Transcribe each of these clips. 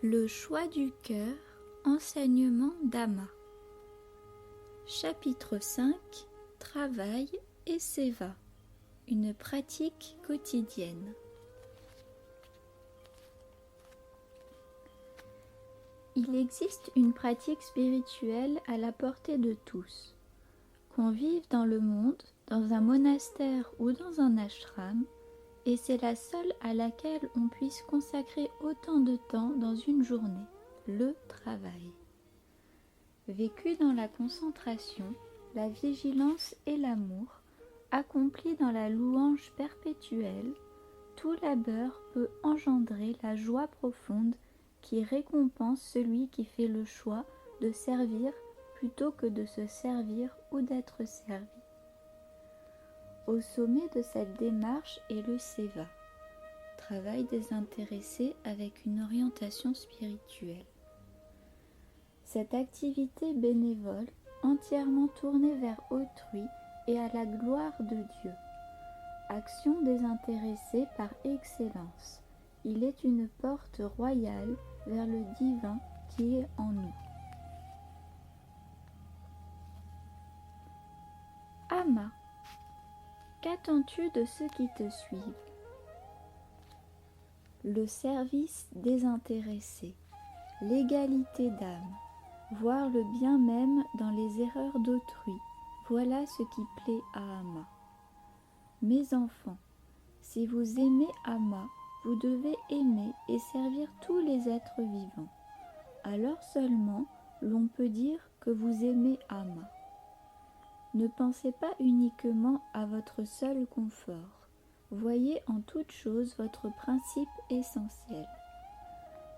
Le choix du cœur, enseignement d'Ama. Chapitre 5. Travail et Seva. Une pratique quotidienne. Il existe une pratique spirituelle à la portée de tous. Qu'on vive dans le monde, dans un monastère ou dans un ashram, et c'est la seule à laquelle on puisse consacrer autant de temps dans une journée, le travail. Vécu dans la concentration, la vigilance et l'amour, accompli dans la louange perpétuelle, tout labeur peut engendrer la joie profonde qui récompense celui qui fait le choix de servir plutôt que de se servir ou d'être servi. Au sommet de cette démarche est le Seva, travail désintéressé avec une orientation spirituelle. Cette activité bénévole, entièrement tournée vers autrui et à la gloire de Dieu. Action désintéressée par excellence. Il est une porte royale vers le divin qui est en nous. Ama. Qu'attends-tu de ceux qui te suivent? Le service désintéressé, l'égalité d'âme, voir le bien même dans les erreurs d'autrui, voilà ce qui plaît à Ama. Mes enfants, si vous aimez Ama, vous devez aimer et servir tous les êtres vivants. Alors seulement l'on peut dire que vous aimez Ama. Ne pensez pas uniquement à votre seul confort. Voyez en toute chose votre principe essentiel.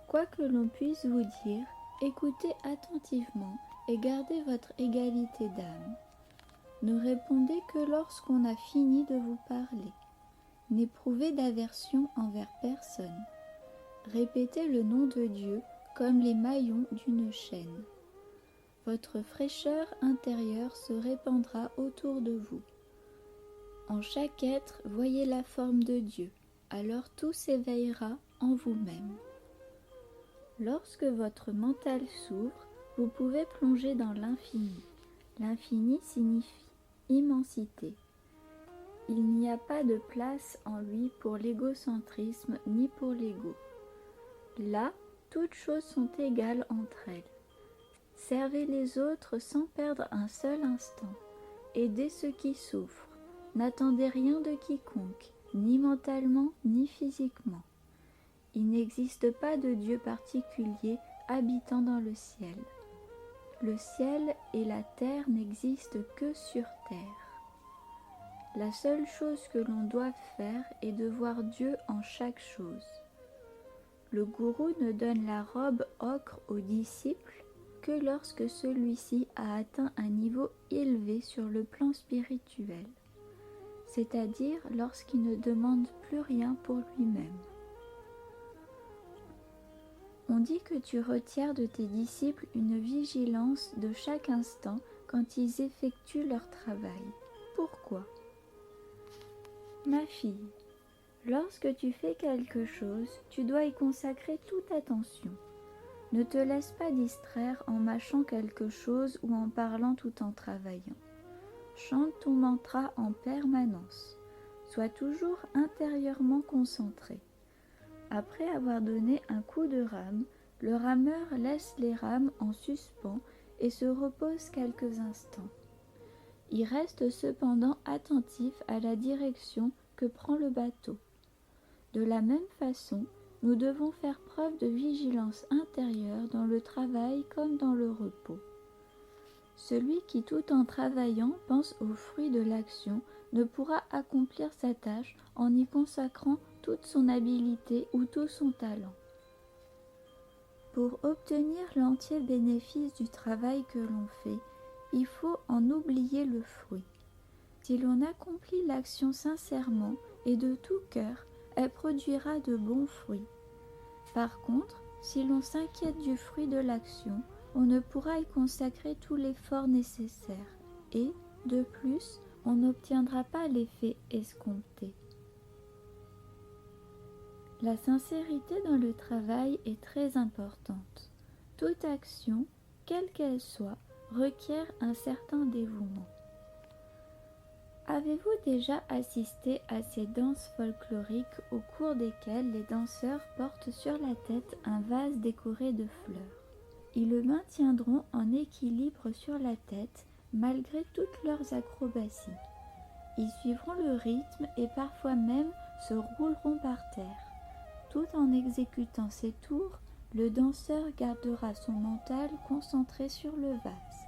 Quoi que l'on puisse vous dire, écoutez attentivement et gardez votre égalité d'âme. Ne répondez que lorsqu'on a fini de vous parler. N'éprouvez d'aversion envers personne. Répétez le nom de Dieu comme les maillons d'une chaîne. Votre fraîcheur intérieure se répandra autour de vous. En chaque être, voyez la forme de Dieu, alors tout s'éveillera en vous-même. Lorsque votre mental s'ouvre, vous pouvez plonger dans l'infini. L'infini signifie immensité. Il n'y a pas de place en lui pour l'égocentrisme ni pour l'ego. Là, toutes choses sont égales entre elles. Servez les autres sans perdre un seul instant. Aidez ceux qui souffrent. N'attendez rien de quiconque, ni mentalement ni physiquement. Il n'existe pas de Dieu particulier habitant dans le ciel. Le ciel et la terre n'existent que sur terre. La seule chose que l'on doit faire est de voir Dieu en chaque chose. Le gourou ne donne la robe ocre au disciple que lorsque celui-ci a atteint un niveau élevé sur le plan spirituel, c'est-à-dire lorsqu'il ne demande plus rien pour lui-même. On dit que tu retires de tes disciples une vigilance de chaque instant quand ils effectuent leur travail. Pourquoi? Ma fille, lorsque tu fais quelque chose, tu dois y consacrer toute attention. Ne te laisse pas distraire en mâchant quelque chose ou en parlant tout en travaillant. Chante ton mantra en permanence. Sois toujours intérieurement concentré. Après avoir donné un coup de rame, le rameur laisse les rames en suspens et se repose quelques instants. Il reste cependant attentif à la direction que prend le bateau. De la même façon, nous devons faire preuve de vigilance intérieure dans le travail comme dans le repos. Celui qui tout en travaillant pense aux fruits de l'action ne pourra accomplir sa tâche en y consacrant toute son habileté ou tout son talent. Pour obtenir l'entier bénéfice du travail que l'on fait, il faut en oublier le fruit. Si l'on accomplit l'action sincèrement et de tout cœur, elle produira de bons fruits. Par contre, si l'on s'inquiète du fruit de l'action, on ne pourra y consacrer tout l'effort nécessaire et, de plus, on n'obtiendra pas l'effet escompté. La sincérité dans le travail est très importante. Toute action, quelle qu'elle soit, requiert un certain dévouement. Avez-vous déjà assisté à ces danses folkloriques au cours desquelles les danseurs portent sur la tête un vase décoré de fleurs? Ils le maintiendront en équilibre sur la tête malgré toutes leurs acrobaties. Ils suivront le rythme et parfois même se rouleront par terre. Tout en exécutant ces tours, le danseur gardera son mental concentré sur le vase.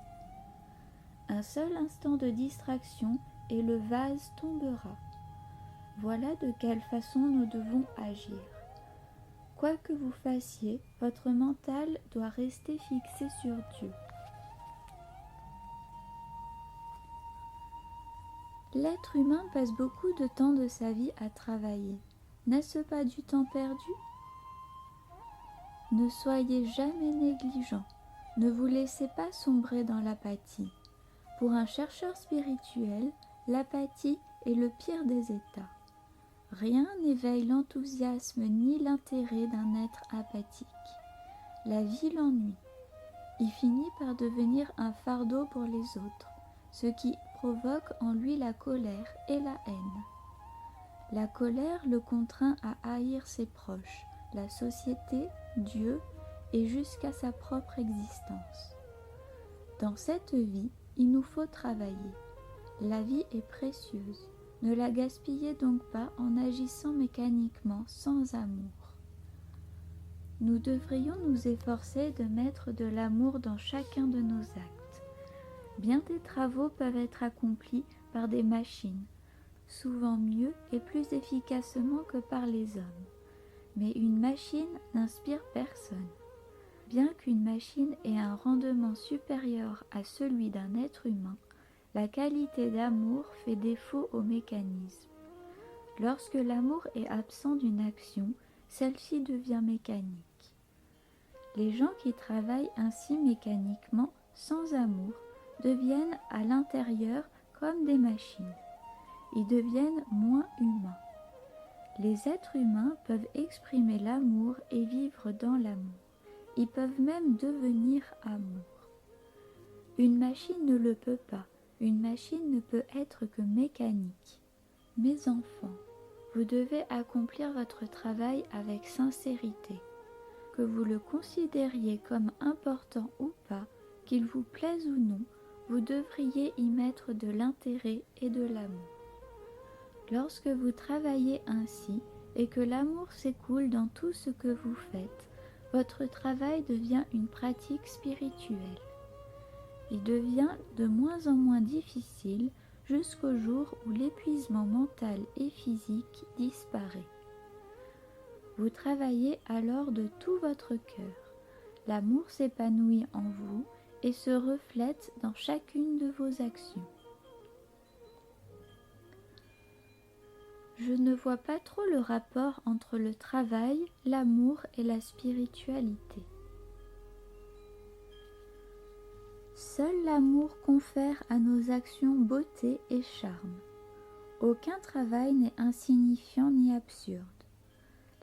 Un seul instant de distraction et le vase tombera. Voilà de quelle façon nous devons agir. Quoi que vous fassiez, votre mental doit rester fixé sur Dieu. L'être humain passe beaucoup de temps de sa vie à travailler. N'est-ce pas du temps perdu? Ne soyez jamais négligents. Ne vous laissez pas sombrer dans l'apathie. Pour un chercheur spirituel, l'apathie est le pire des états. Rien n'éveille l'enthousiasme ni l'intérêt d'un être apathique. La vie l'ennuie. Il finit par devenir un fardeau pour les autres, ce qui provoque en lui la colère et la haine. La colère le contraint à haïr ses proches, la société, Dieu et jusqu'à sa propre existence. Dans cette vie, il nous faut travailler. La vie est précieuse. Ne la gaspillez donc pas en agissant mécaniquement sans amour. Nous devrions nous efforcer de mettre de l'amour dans chacun de nos actes. Bien des travaux peuvent être accomplis par des machines, souvent mieux et plus efficacement que par les hommes. Mais une machine n'inspire personne. Bien qu'une machine ait un rendement supérieur à celui d'un être humain, la qualité d'amour fait défaut au mécanisme. Lorsque l'amour est absent d'une action, celle-ci devient mécanique. Les gens qui travaillent ainsi mécaniquement, sans amour, deviennent à l'intérieur comme des machines. Ils deviennent moins humains. Les êtres humains peuvent exprimer l'amour et vivre dans l'amour. Ils peuvent même devenir amour. Une machine ne le peut pas. Une machine ne peut être que mécanique. Mes enfants, vous devez accomplir votre travail avec sincérité. Que vous le considériez comme important ou pas, qu'il vous plaise ou non, vous devriez y mettre de l'intérêt et de l'amour. Lorsque vous travaillez ainsi et que l'amour s'écoule dans tout ce que vous faites, votre travail devient une pratique spirituelle. Il devient de moins en moins difficile jusqu'au jour où l'épuisement mental et physique disparaît. Vous travaillez alors de tout votre cœur. L'amour s'épanouit en vous et se reflète dans chacune de vos actions. Je ne vois pas trop le rapport entre le travail, l'amour et la spiritualité. Seul l'amour confère à nos actions beauté et charme. Aucun travail n'est insignifiant ni absurde.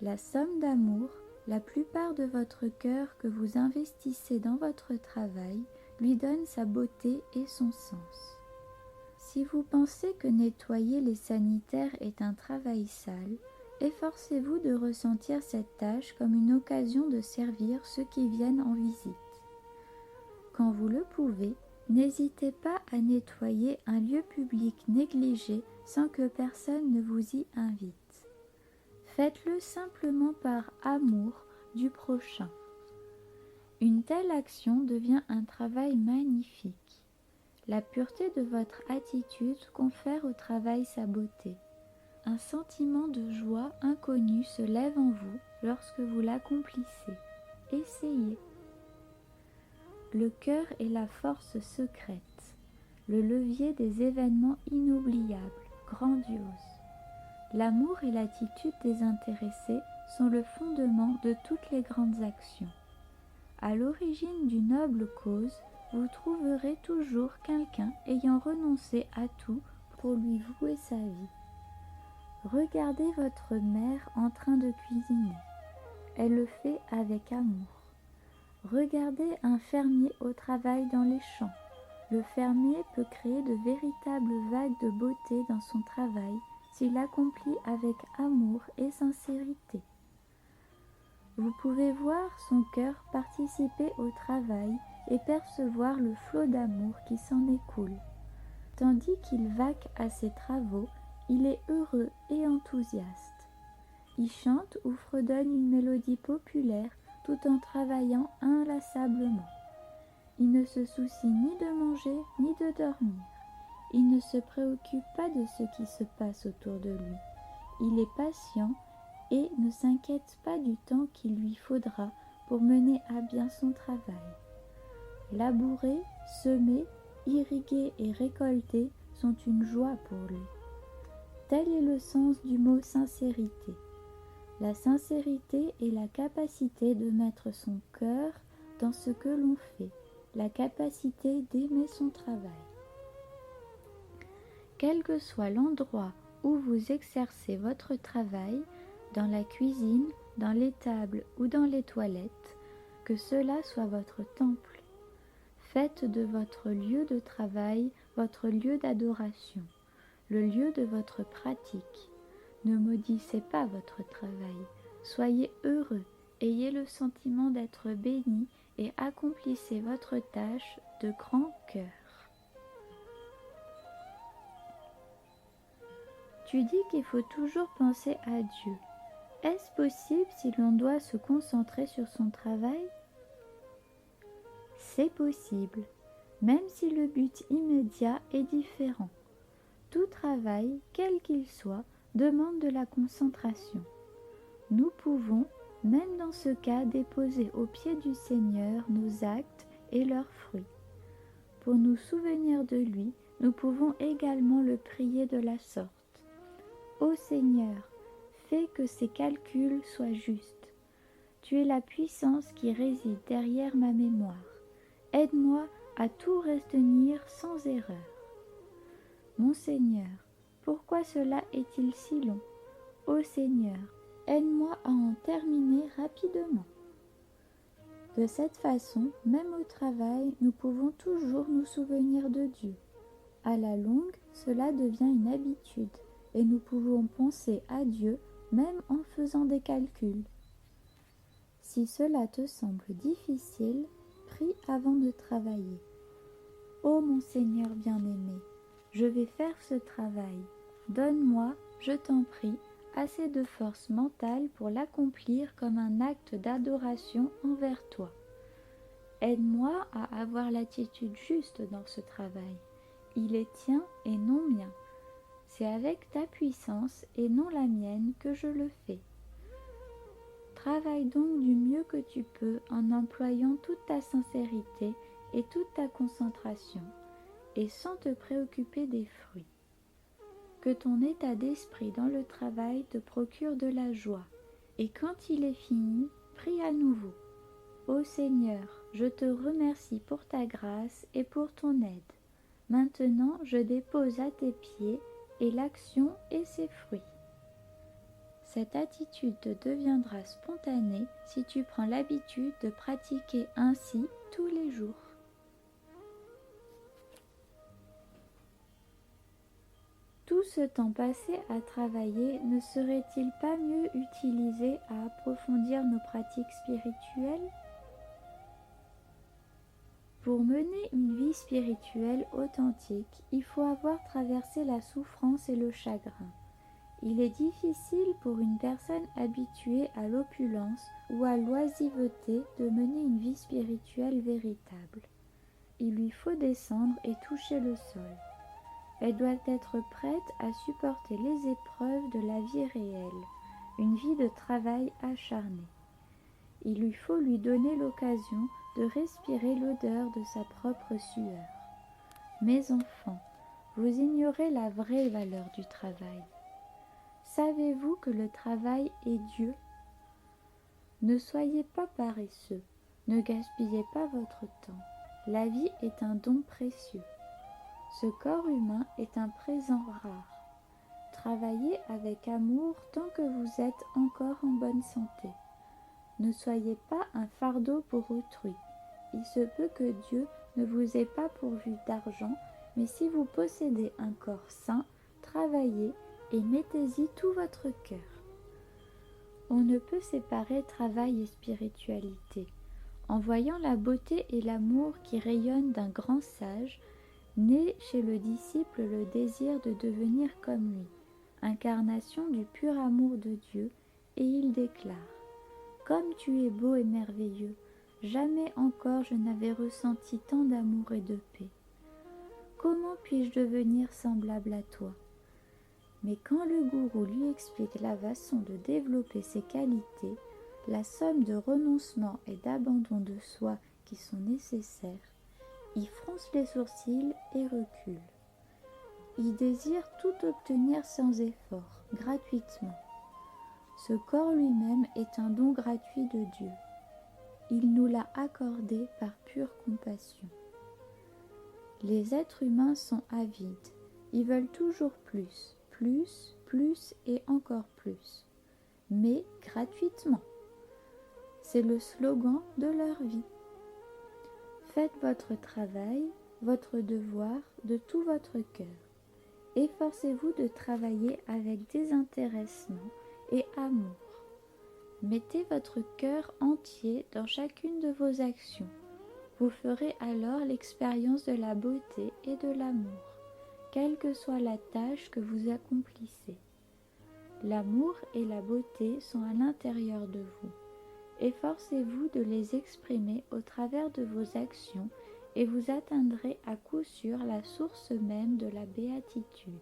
La somme d'amour, la plupart de votre cœur que vous investissez dans votre travail, lui donne sa beauté et son sens. Si vous pensez que nettoyer les sanitaires est un travail sale, efforcez-vous de ressentir cette tâche comme une occasion de servir ceux qui viennent en visite. Quand vous le pouvez, n'hésitez pas à nettoyer un lieu public négligé sans que personne ne vous y invite. Faites-le simplement par amour du prochain. Une telle action devient un travail magnifique. La pureté de votre attitude confère au travail sa beauté. Un sentiment de joie inconnu se lève en vous lorsque vous l'accomplissez. Essayez. Le cœur est la force secrète, le levier des événements inoubliables, grandioses. L'amour et l'attitude désintéressée sont le fondement de toutes les grandes actions. À l'origine d'une noble cause, vous trouverez toujours quelqu'un ayant renoncé à tout pour lui vouer sa vie. Regardez votre mère en train de cuisiner. Elle le fait avec amour. Regardez un fermier au travail dans les champs. Le fermier peut créer de véritables vagues de beauté dans son travail s'il accomplit avec amour et sincérité. Vous pouvez voir son cœur participer au travail et percevoir le flot d'amour qui s'en écoule. Tandis qu'il vaque à ses travaux, il est heureux et enthousiaste. Il chante ou fredonne une mélodie populaire tout en travaillant inlassablement. Il ne se soucie ni de manger ni de dormir. Il ne se préoccupe pas de ce qui se passe autour de lui. Il est patient et ne s'inquiète pas du temps qu'il lui faudra pour mener à bien son travail. Labourer, semer, irriguer et récolter sont une joie pour lui. Tel est le sens du mot sincérité. La sincérité est la capacité de mettre son cœur dans ce que l'on fait, la capacité d'aimer son travail. Quel que soit l'endroit où vous exercez votre travail, dans la cuisine, dans l'étable ou dans les toilettes, que cela soit votre temple. Faites de votre lieu de travail votre lieu d'adoration, le lieu de votre pratique. Ne maudissez pas votre travail. Soyez heureux, ayez le sentiment d'être béni et accomplissez votre tâche de grand cœur. Tu dis qu'il faut toujours penser à Dieu. Est-ce possible si l'on doit se concentrer sur son travail ? C'est possible, même si le but immédiat est différent. Tout travail, quel qu'il soit, demande de la concentration. Nous pouvons, même dans ce cas, déposer aux pieds du Seigneur nos actes et leurs fruits. Pour nous souvenir de lui, nous pouvons également le prier de la sorte. Ô Seigneur, fais que ces calculs soient justes. Tu es la puissance qui réside derrière ma mémoire. Aide-moi à tout retenir sans erreur. Mon Seigneur, pourquoi cela est-il si long ? Ô Seigneur, aide-moi à en terminer rapidement. De cette façon, même au travail, nous pouvons toujours nous souvenir de Dieu. À la longue, cela devient une habitude et nous pouvons penser à Dieu même en faisant des calculs. Si cela te semble difficile, prie avant de travailler. Ô mon Seigneur bien-aimé, je vais faire ce travail. Donne-moi, je t'en prie, assez de force mentale pour l'accomplir comme un acte d'adoration envers toi. Aide-moi à avoir l'attitude juste dans ce travail. Il est tien et non mien. C'est avec ta puissance et non la mienne que je le fais. Travaille donc du mieux que tu peux en employant toute ta sincérité et toute ta concentration, et sans te préoccuper des fruits. Que ton état d'esprit dans le travail te procure de la joie, et quand il est fini, prie à nouveau. Ô Seigneur, je te remercie pour ta grâce et pour ton aide. Maintenant, je dépose à tes pieds et l'action et ses fruits. Cette attitude deviendra spontanée si tu prends l'habitude de pratiquer ainsi tous les jours. Tout ce temps passé à travailler ne serait-il pas mieux utilisé à approfondir nos pratiques spirituelles ? Pour mener une vie spirituelle authentique, il faut avoir traversé la souffrance et le chagrin. Il est difficile pour une personne habituée à l'opulence ou à l'oisiveté de mener une vie spirituelle véritable. Il lui faut descendre et toucher le sol. Elle doit être prête à supporter les épreuves de la vie réelle, une vie de travail acharné. Il lui faut lui donner l'occasion de respirer l'odeur de sa propre sueur. Mes enfants, vous ignorez la vraie valeur du travail. Savez-vous que le travail est Dieu ? Ne soyez pas paresseux, ne gaspillez pas votre temps. La vie est un don précieux. Ce corps humain est un présent rare. Travaillez avec amour tant que vous êtes encore en bonne santé. Ne soyez pas un fardeau pour autrui. Il se peut que Dieu ne vous ait pas pourvu d'argent, mais si vous possédez un corps sain, travaillez et mettez-y tout votre cœur. On ne peut séparer travail et spiritualité. En voyant la beauté et l'amour qui rayonnent d'un grand sage, naît chez le disciple le désir de devenir comme lui, incarnation du pur amour de Dieu, et il déclare : « Comme tu es beau et merveilleux, jamais encore je n'avais ressenti tant d'amour et de paix. Comment puis-je devenir semblable à toi ?» Mais quand le gourou lui explique la façon de développer ses qualités, la somme de renoncement et d'abandon de soi qui sont nécessaires, il fronce les sourcils et recule. Il désire tout obtenir sans effort, gratuitement. Ce corps lui-même est un don gratuit de Dieu. Il nous l'a accordé par pure compassion. Les êtres humains sont avides. Ils veulent toujours plus, plus, plus et encore plus. Mais gratuitement. C'est le slogan de leur vie. Faites votre travail, votre devoir de tout votre cœur. Efforcez-vous de travailler avec désintéressement et amour. Mettez votre cœur entier dans chacune de vos actions. Vous ferez alors l'expérience de la beauté et de l'amour, quelle que soit la tâche que vous accomplissez. L'amour et la beauté sont à l'intérieur de vous. Efforcez-vous de les exprimer au travers de vos actions et vous atteindrez à coup sûr la source même de la béatitude.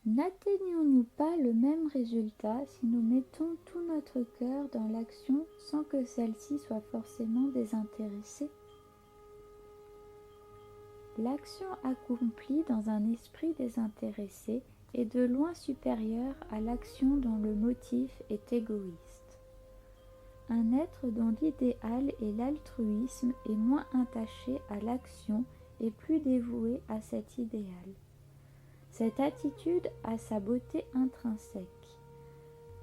N'atteignons-nous pas le même résultat si nous mettons tout notre cœur dans l'action sans que celle-ci soit forcément désintéressée ? L'action accomplie dans un esprit désintéressé est de loin supérieure à l'action dont le motif est égoïste. Un être dont l'idéal est l'altruisme est moins attaché à l'action et plus dévoué à cet idéal. Cette attitude a sa beauté intrinsèque.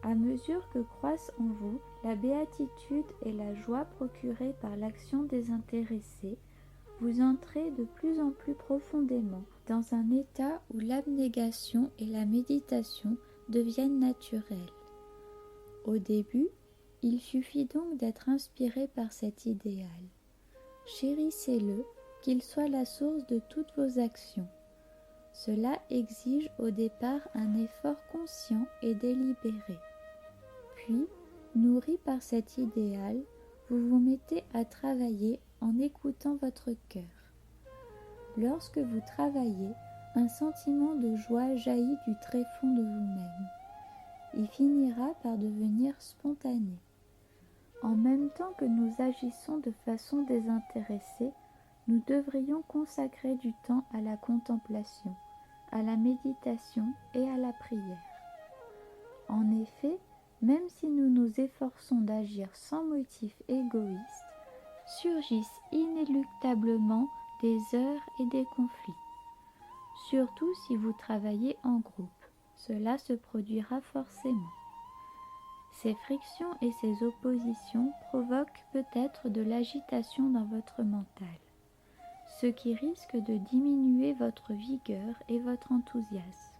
À mesure que croissent en vous la béatitude et la joie procurées par l'action désintéressée, vous entrez de plus en plus profondément dans un état où l'abnégation et la méditation deviennent naturelles. Au début, il suffit donc d'être inspiré par cet idéal. Chérissez-le, qu'il soit la source de toutes vos actions. Cela exige au départ un effort conscient et délibéré. Puis, nourri par cet idéal, vous vous mettez à travailler en écoutant votre cœur. Lorsque vous travaillez, un sentiment de joie jaillit du tréfonds de vous-même. Il finira par devenir spontané. En même temps que nous agissons de façon désintéressée, nous devrions consacrer du temps à la contemplation, à la méditation et à la prière. En effet, même si nous nous efforçons d'agir sans motif égoïste, surgissent inéluctablement des heurts et des conflits. Surtout si vous travaillez en groupe, cela se produira forcément. Ces frictions et ces oppositions provoquent peut-être de l'agitation dans votre mental, ce qui risque de diminuer votre vigueur et votre enthousiasme.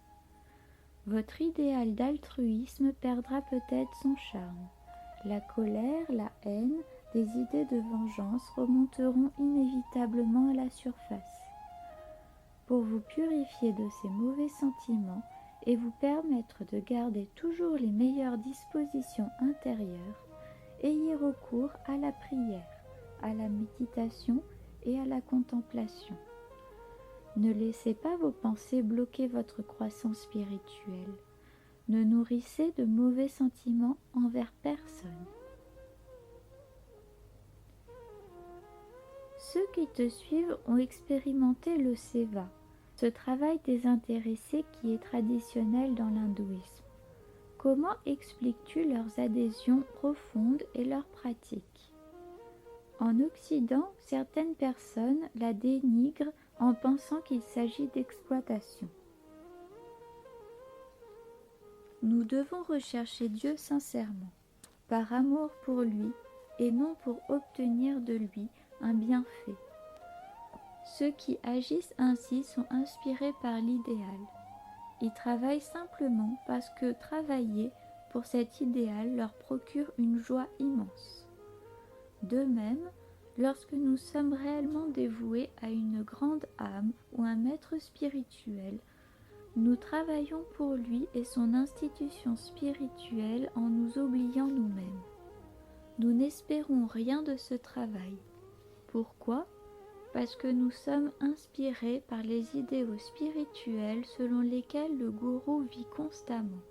Votre idéal d'altruisme perdra peut-être son charme. La colère, la haine, des idées de vengeance remonteront inévitablement à la surface. Pour vous purifier de ces mauvais sentiments et vous permettre de garder toujours les meilleures dispositions intérieures, ayez recours à la prière, à la méditation et à la contemplation. Ne laissez pas vos pensées bloquer votre croissance spirituelle. Ne nourrissez de mauvais sentiments envers personne. Ceux qui te suivent ont expérimenté le seva, ce travail désintéressé qui est traditionnel dans l'hindouisme. Comment expliques-tu leurs adhésions profondes et leurs pratiques ? En Occident, certaines personnes la dénigrent en pensant qu'il s'agit d'exploitation. Nous devons rechercher Dieu sincèrement, par amour pour lui et non pour obtenir de lui un bienfait. Ceux qui agissent ainsi sont inspirés par l'idéal. Ils travaillent simplement parce que travailler pour cet idéal leur procure une joie immense. De même, lorsque nous sommes réellement dévoués à une grande âme ou un maître spirituel, nous travaillons pour lui et son institution spirituelle en nous oubliant nous-mêmes. Nous n'espérons rien de ce travail. Pourquoi ? Parce que nous sommes inspirés par les idéaux spirituels selon lesquels le gourou vit constamment.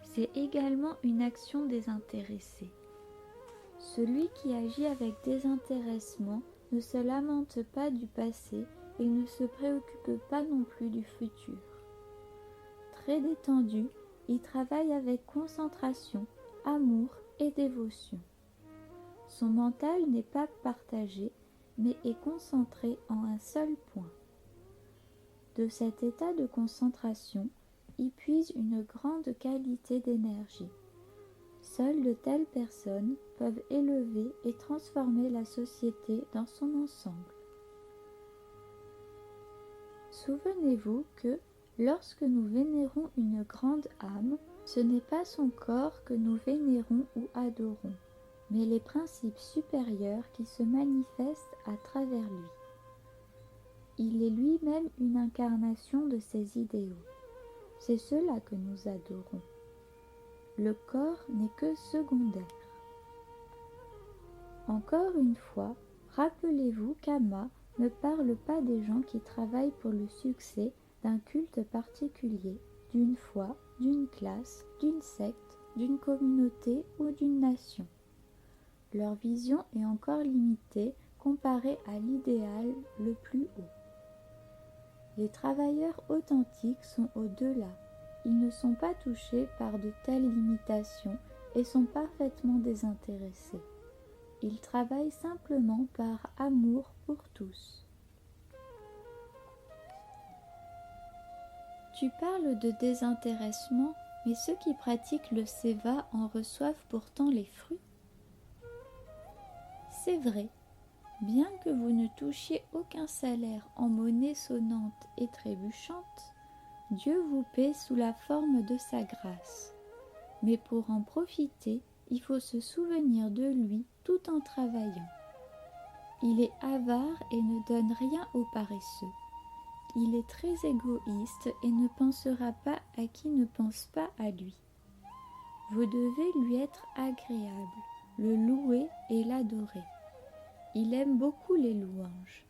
C'est également une action désintéressée. Celui qui agit avec désintéressement ne se lamente pas du passé et ne se préoccupe pas non plus du futur. Très détendu, il travaille avec concentration, amour et dévotion. Son mental n'est pas partagé, mais est concentré en un seul point. De cet état de concentration, il puise une grande qualité d'énergie. Seules de telles personnes peuvent élever et transformer la société dans son ensemble. Souvenez-vous que, lorsque nous vénérons une grande âme, ce n'est pas son corps que nous vénérons ou adorons, mais les principes supérieurs qui se manifestent à travers lui. Il est lui-même une incarnation de ces idéaux. C'est cela que nous adorons. Le corps n'est que secondaire. Encore une fois, rappelez-vous qu'Ama ne parle pas des gens qui travaillent pour le succès d'un culte particulier, d'une foi, d'une classe, d'une secte, d'une communauté ou d'une nation. Leur vision est encore limitée comparée à l'idéal le plus haut. Les travailleurs authentiques sont au-delà. Ils ne sont pas touchés par de telles limitations et sont parfaitement désintéressés. Ils travaillent simplement par amour pour tous. Tu parles de désintéressement, mais ceux qui pratiquent le seva en reçoivent pourtant les fruits. C'est vrai, bien que vous ne touchiez aucun salaire en monnaie sonnante et trébuchante, Dieu vous paie sous la forme de sa grâce. Mais pour en profiter, il faut se souvenir de lui tout en travaillant. Il est avare et ne donne rien aux paresseux. Il est très égoïste et ne pensera pas à qui ne pense pas à lui. Vous devez lui être agréable, le louer et l'adorer. Il aime beaucoup les louanges.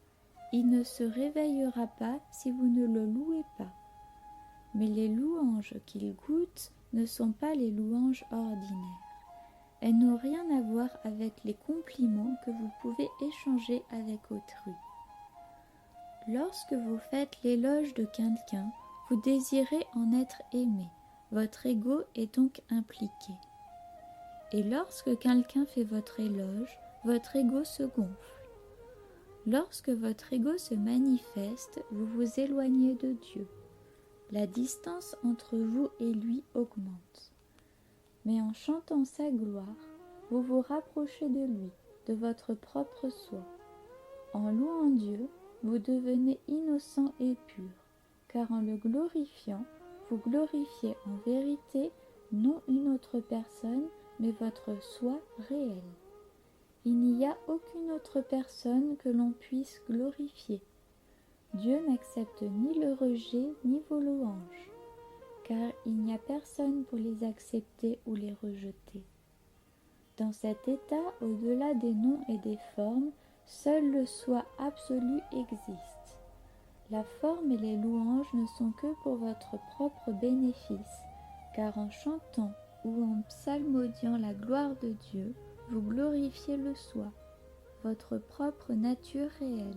Il ne se réveillera pas si vous ne le louez pas. Mais les louanges qu'il goûte ne sont pas les louanges ordinaires. Elles n'ont rien à voir avec les compliments que vous pouvez échanger avec autrui. Lorsque vous faites l'éloge de quelqu'un, vous désirez en être aimé. Votre ego est donc impliqué. Et lorsque quelqu'un fait votre éloge, votre ego se gonfle. Lorsque votre ego se manifeste, vous vous éloignez de Dieu. La distance entre vous et lui augmente. Mais en chantant sa gloire, vous vous rapprochez de lui, de votre propre soi. En louant Dieu, vous devenez innocent et pur, car en le glorifiant, vous glorifiez en vérité non une autre personne, mais votre soi réel. Il n'y a aucune autre personne que l'on puisse glorifier. Dieu n'accepte ni le rejet ni vos louanges, car il n'y a personne pour les accepter ou les rejeter. Dans cet état, au-delà des noms et des formes, seul le soi absolu existe. La forme et les louanges ne sont que pour votre propre bénéfice, car en chantant ou en psalmodiant la gloire de Dieu, vous glorifiez le soi, votre propre nature réelle.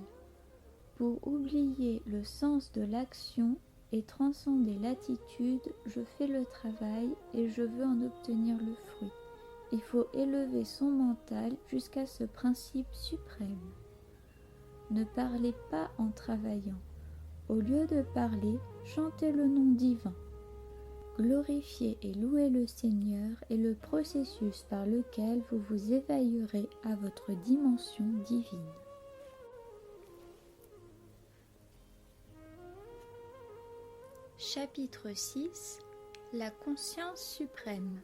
Pour oublier le sens de l'action et transcender l'attitude, je fais le travail et je veux en obtenir le fruit. il faut élever son mental jusqu'à ce principe suprême. Ne parlez pas en travaillant. Au lieu de parler, chantez le nom divin. Glorifier et louer le Seigneur est le processus par lequel vous vous éveillerez à votre dimension divine. Chapitre 6. La conscience suprême.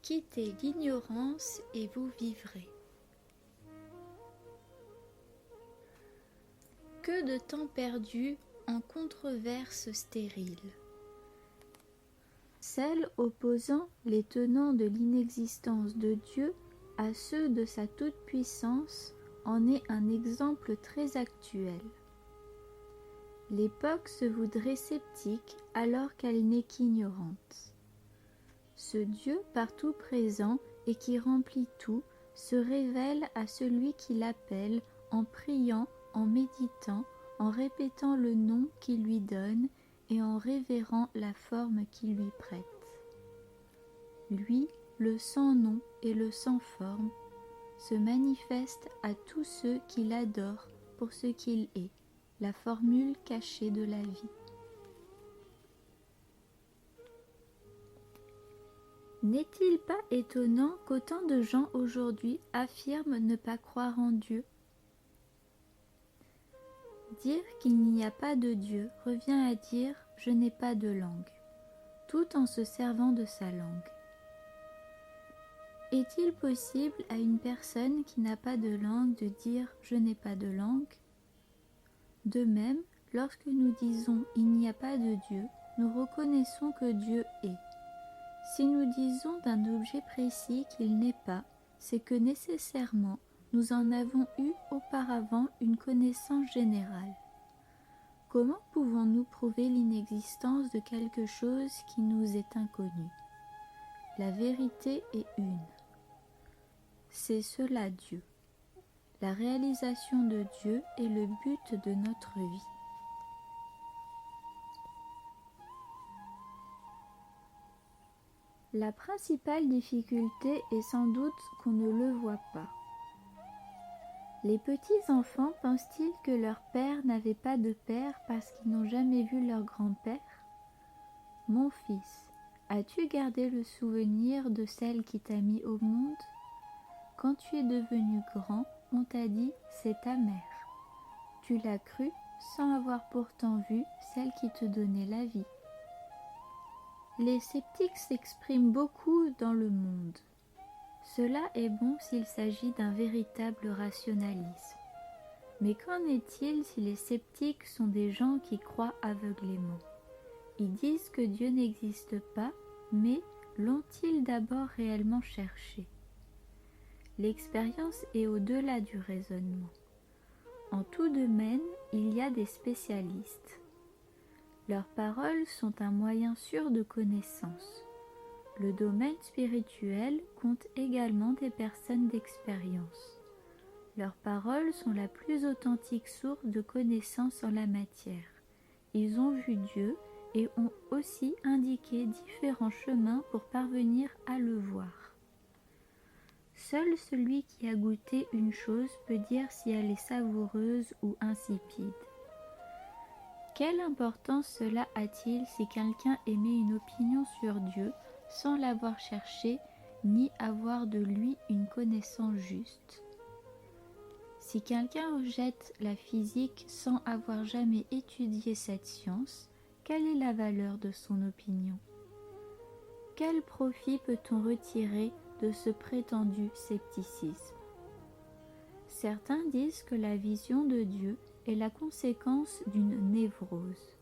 Quittez l'ignorance et vous vivrez. Que de temps perdu en controverses stériles. Celle opposant les tenants de l'inexistence de Dieu à ceux de sa toute-puissance en est un exemple très actuel. L'époque se voudrait sceptique alors qu'elle n'est qu'ignorante. Ce Dieu partout présent et qui remplit tout se révèle à celui qui l'appelle en priant, en méditant, en répétant le nom qu'il lui donne et en révérant la forme qu'il lui prête. Lui, le sans nom et le sans forme, se manifeste à tous ceux qui l'adorent pour ce qu'il est, la formule cachée de la vie. N'est-il pas étonnant qu'autant de gens aujourd'hui affirment ne pas croire en Dieu ? Dire qu'il n'y a pas de Dieu revient à dire « je n'ai pas de langue », tout en se servant de sa langue. Est-il possible à une personne qui n'a pas de langue de dire « je n'ai pas de langue » ? De même, lorsque nous disons « il n'y a pas de Dieu », nous reconnaissons que Dieu est. Si nous disons d'un objet précis qu'il n'est pas, c'est que nécessairement nous en avons eu auparavant une connaissance générale. Comment pouvons-nous prouver l'inexistence de quelque chose qui nous est inconnu ? La vérité est une. C'est cela Dieu. La réalisation de Dieu est le but de notre vie. La principale difficulté est sans doute qu'on ne le voit pas. Les petits-enfants pensent-ils que leur père n'avait pas de père parce qu'ils n'ont jamais vu leur grand-père ? Mon fils, as-tu gardé le souvenir de celle qui t'a mis au monde ? Quand tu es devenu grand, on t'a dit « c'est ta mère ». Tu l'as cru sans avoir pourtant vu celle qui te donnait la vie. Les sceptiques s'expriment beaucoup dans le monde. Cela est bon s'il s'agit d'un véritable rationalisme. Mais qu'en est-il si les sceptiques sont des gens qui croient aveuglément ? Ils disent que Dieu n'existe pas, mais l'ont-ils d'abord réellement cherché ? L'expérience est au-delà du raisonnement. En tout domaine, il y a des spécialistes. Leurs paroles sont un moyen sûr de connaissance. Le domaine spirituel compte également des personnes d'expérience. Leurs paroles sont la plus authentique source de connaissance en la matière. Ils ont vu Dieu et ont aussi indiqué différents chemins pour parvenir à le voir. Seul celui qui a goûté une chose peut dire si elle est savoureuse ou insipide. Quelle importance cela a-t-il si quelqu'un émet une opinion sur Dieu sans l'avoir cherché ni avoir de lui une connaissance juste ? Si quelqu'un rejette la physique sans avoir jamais étudié cette science, quelle est la valeur de son opinion ? Quel profit peut-on retirer de ce prétendu scepticisme ? Certains disent que la vision de Dieu est la conséquence d'une névrose.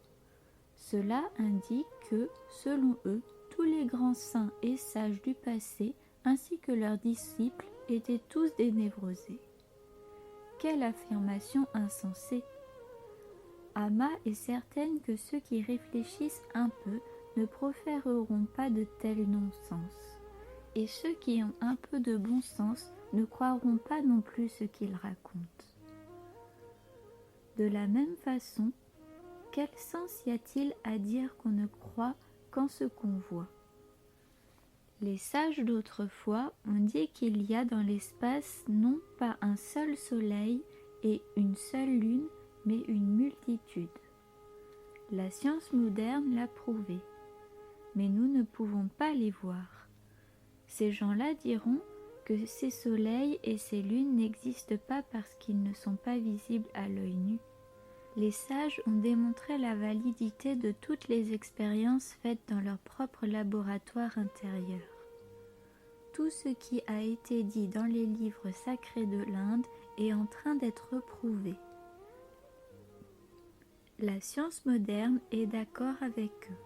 Cela indique que, selon eux, tous les grands saints et sages du passé, ainsi que leurs disciples, étaient tous des névrosés. Quelle affirmation insensée! Amma est certaine que ceux qui réfléchissent un peu ne proféreront pas de tels non-sens, et ceux qui ont un peu de bon sens ne croiront pas non plus ce qu'ils racontent. De la même façon, quel sens y a-t-il à dire qu'on ne croit qu'en ce qu'on voit ? Les sages d'autrefois ont dit qu'il y a dans l'espace non pas un seul soleil et une seule lune, mais une multitude. La science moderne l'a prouvé, mais nous ne pouvons pas les voir. Ces gens-là diront que ces soleils et ces lunes n'existent pas parce qu'ils ne sont pas visibles à l'œil nu. Les sages ont démontré la validité de toutes les expériences faites dans leur propre laboratoire intérieur. Tout ce qui a été dit dans les livres sacrés de l'Inde est en train d'être prouvé. La science moderne est d'accord avec eux.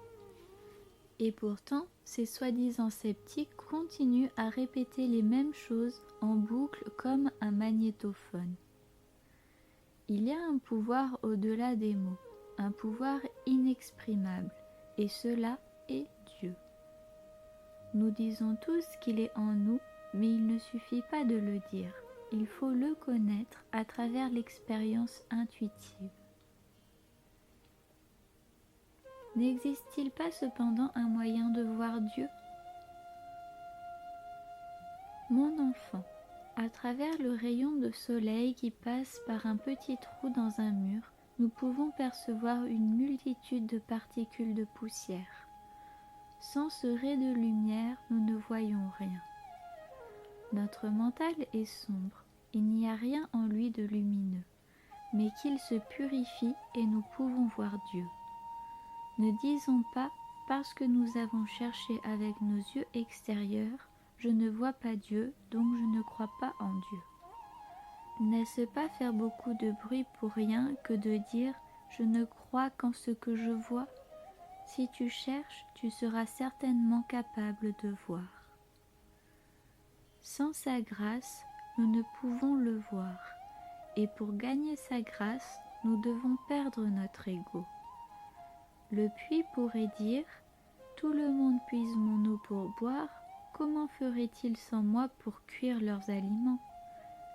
Et pourtant, ces soi-disant sceptiques continuent à répéter les mêmes choses en boucle comme un magnétophone. Il y a un pouvoir au-delà des mots, un pouvoir inexprimable, et cela est Dieu. Nous disons tous qu'il est en nous, mais il ne suffit pas de le dire, il faut le connaître à travers l'expérience intuitive. N'existe-t-il pas cependant un moyen de voir Dieu ? Mon enfant, à travers le rayon de soleil qui passe par un petit trou dans un mur, nous pouvons percevoir une multitude de particules de poussière. Sans ce ray de lumière, nous ne voyons rien. Notre mental est sombre, il n'y a rien en lui de lumineux, mais qu'il se purifie et nous pouvons voir Dieu. Ne disons pas, parce que nous avons cherché avec nos yeux extérieurs, je ne vois pas Dieu, donc je ne crois pas en Dieu. N'est-ce pas faire beaucoup de bruit pour rien que de dire je ne crois qu'en ce que je vois ? Si tu cherches, tu seras certainement capable de voir. Sans sa grâce, nous ne pouvons le voir, et pour gagner sa grâce, nous devons perdre notre ego. Le puits pourrait dire « Tout le monde puise mon eau pour boire, comment ferait-il sans moi pour cuire leurs aliments ?»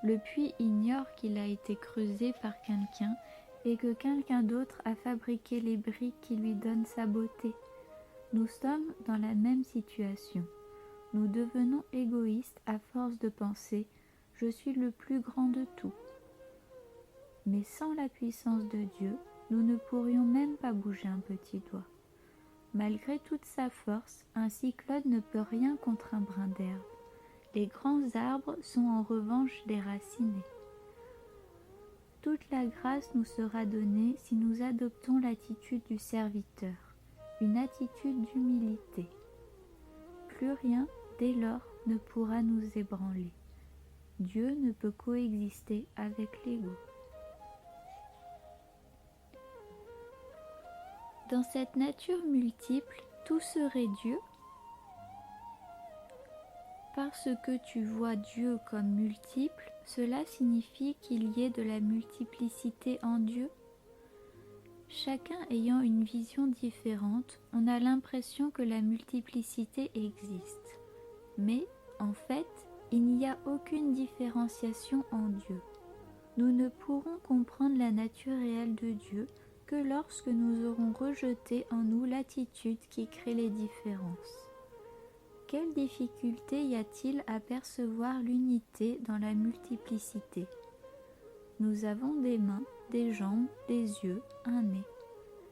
Le puits ignore qu'il a été creusé par quelqu'un et que quelqu'un d'autre a fabriqué les briques qui lui donnent sa beauté. Nous sommes dans la même situation. Nous devenons égoïstes à force de penser « Je suis le plus grand de tout ». Mais sans la puissance de Dieu, nous ne pourrions même pas bouger un petit doigt. Malgré toute sa force, un cyclone ne peut rien contre un brin d'herbe. Les grands arbres sont en revanche déracinés. Toute la grâce nous sera donnée si nous adoptons l'attitude du serviteur, une attitude d'humilité. Plus rien, dès lors, ne pourra nous ébranler. Dieu ne peut coexister avec l'ego. Dans cette nature multiple, tout serait Dieu. Parce que tu vois Dieu comme multiple, cela signifie qu'il y ait de la multiplicité en Dieu. Chacun ayant une vision différente, on a l'impression que la multiplicité existe. Mais, en fait, il n'y a aucune différenciation en Dieu. Nous ne pourrons comprendre la nature réelle de Dieu que lorsque nous aurons rejeté en nous l'attitude qui crée les différences. Quelle difficulté y a-t-il à percevoir l'unité dans la multiplicité ? Nous avons des mains, des jambes, des yeux, un nez.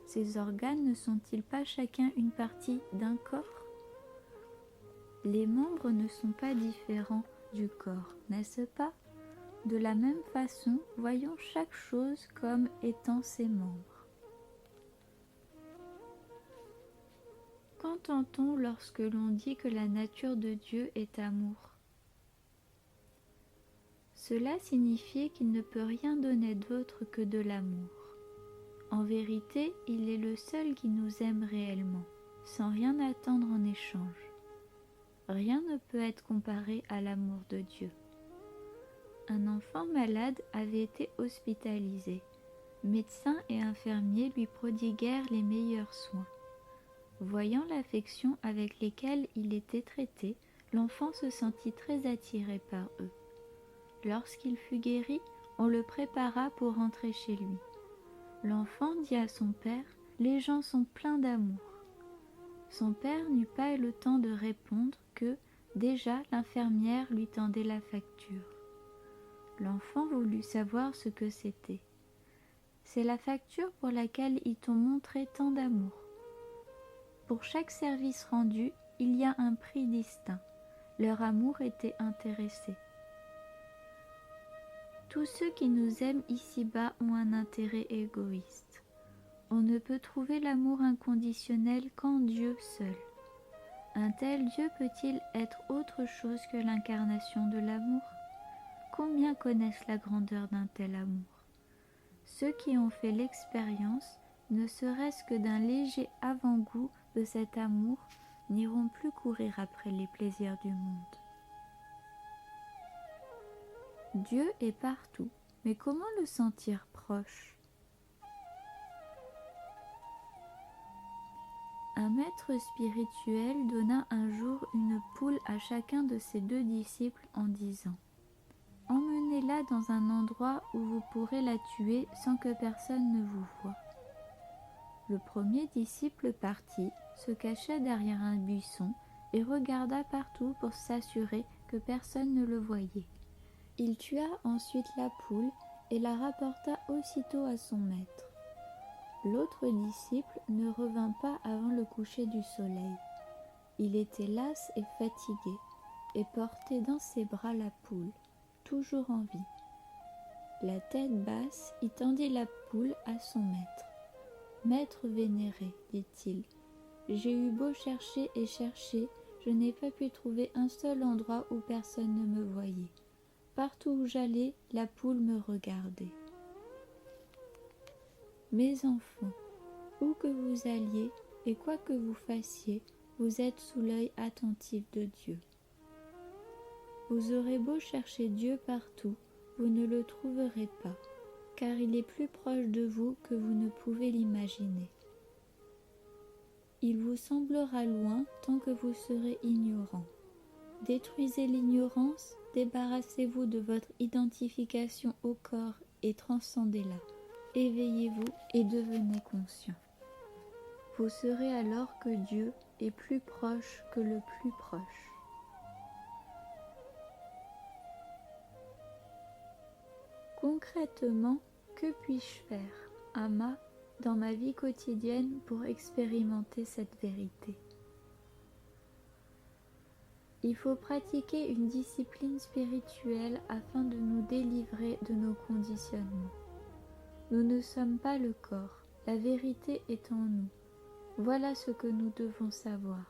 Ces organes ne sont-ils pas chacun une partie d'un corps ? Les membres ne sont pas différents du corps, n'est-ce pas ? De la même façon, voyons chaque chose comme étant ses membres. Qu'entend-on lorsque l'on dit que la nature de Dieu est amour ? Cela signifie qu'il ne peut rien donner d'autre que de l'amour. En vérité, il est le seul qui nous aime réellement, sans rien attendre en échange. Rien ne peut être comparé à l'amour de Dieu. Un enfant malade avait été hospitalisé. Médecins et infirmiers lui prodiguèrent les meilleurs soins. Voyant l'affection avec laquelle il était traité, l'enfant se sentit très attiré par eux. Lorsqu'il fut guéri, on le prépara pour rentrer chez lui. L'enfant dit à son père « Les gens sont pleins d'amour ». Son père n'eut pas le temps de répondre que Déjà l'infirmière lui tendait la facture. L'enfant voulut savoir ce que c'était. C'est la facture pour laquelle ils t'ont montré tant d'amour. Pour chaque service rendu, il y a un prix distinct. Leur amour était intéressé. Tous ceux qui nous aiment ici-bas ont un intérêt égoïste. On ne peut trouver l'amour inconditionnel qu'en Dieu seul. Un tel Dieu peut-il être autre chose que l'incarnation de l'amour ? Combien connaissent la grandeur d'un tel amour ? Ceux qui ont fait l'expérience, ne serait-ce que d'un léger avant-goût de cet amour, n'iront plus courir après les plaisirs du monde. Dieu est partout, mais comment le sentir proche ? Un maître spirituel donna un jour une poule à chacun de ses 2 disciples en disant : « Emmenez-la dans un endroit où vous pourrez la tuer sans que personne ne vous voie. » Le premier disciple partit, se cacha derrière un buisson et regarda partout pour s'assurer que personne ne le voyait. Il tua ensuite la poule et la rapporta aussitôt à son maître. L'autre disciple ne revint pas avant le coucher du soleil. Il était las et fatigué, et portait dans ses bras la poule, toujours en vie. La tête basse, il tendit la poule à son maître. « Maître vénéré, dit-il, j'ai eu beau chercher et chercher, je n'ai pas pu trouver un seul endroit où personne ne me voyait. Partout où j'allais, la poule me regardait. Mes enfants, où que vous alliez et quoi que vous fassiez, vous êtes sous l'œil attentif de Dieu. Vous aurez beau chercher Dieu partout, vous ne le trouverez pas, car il est plus proche de vous que vous ne pouvez l'imaginer. Il vous semblera loin tant que vous serez ignorant. Détruisez l'ignorance, débarrassez-vous de votre identification au corps et transcendez-la. Éveillez-vous et devenez conscient. Vous saurez alors que Dieu est plus proche que le plus proche. Concrètement, que puis-je faire, Amma, dans ma vie quotidienne pour expérimenter cette vérité ? Il faut pratiquer une discipline spirituelle afin de nous délivrer de nos conditionnements. Nous ne sommes pas le corps, la vérité est en nous. Voilà ce que nous devons savoir.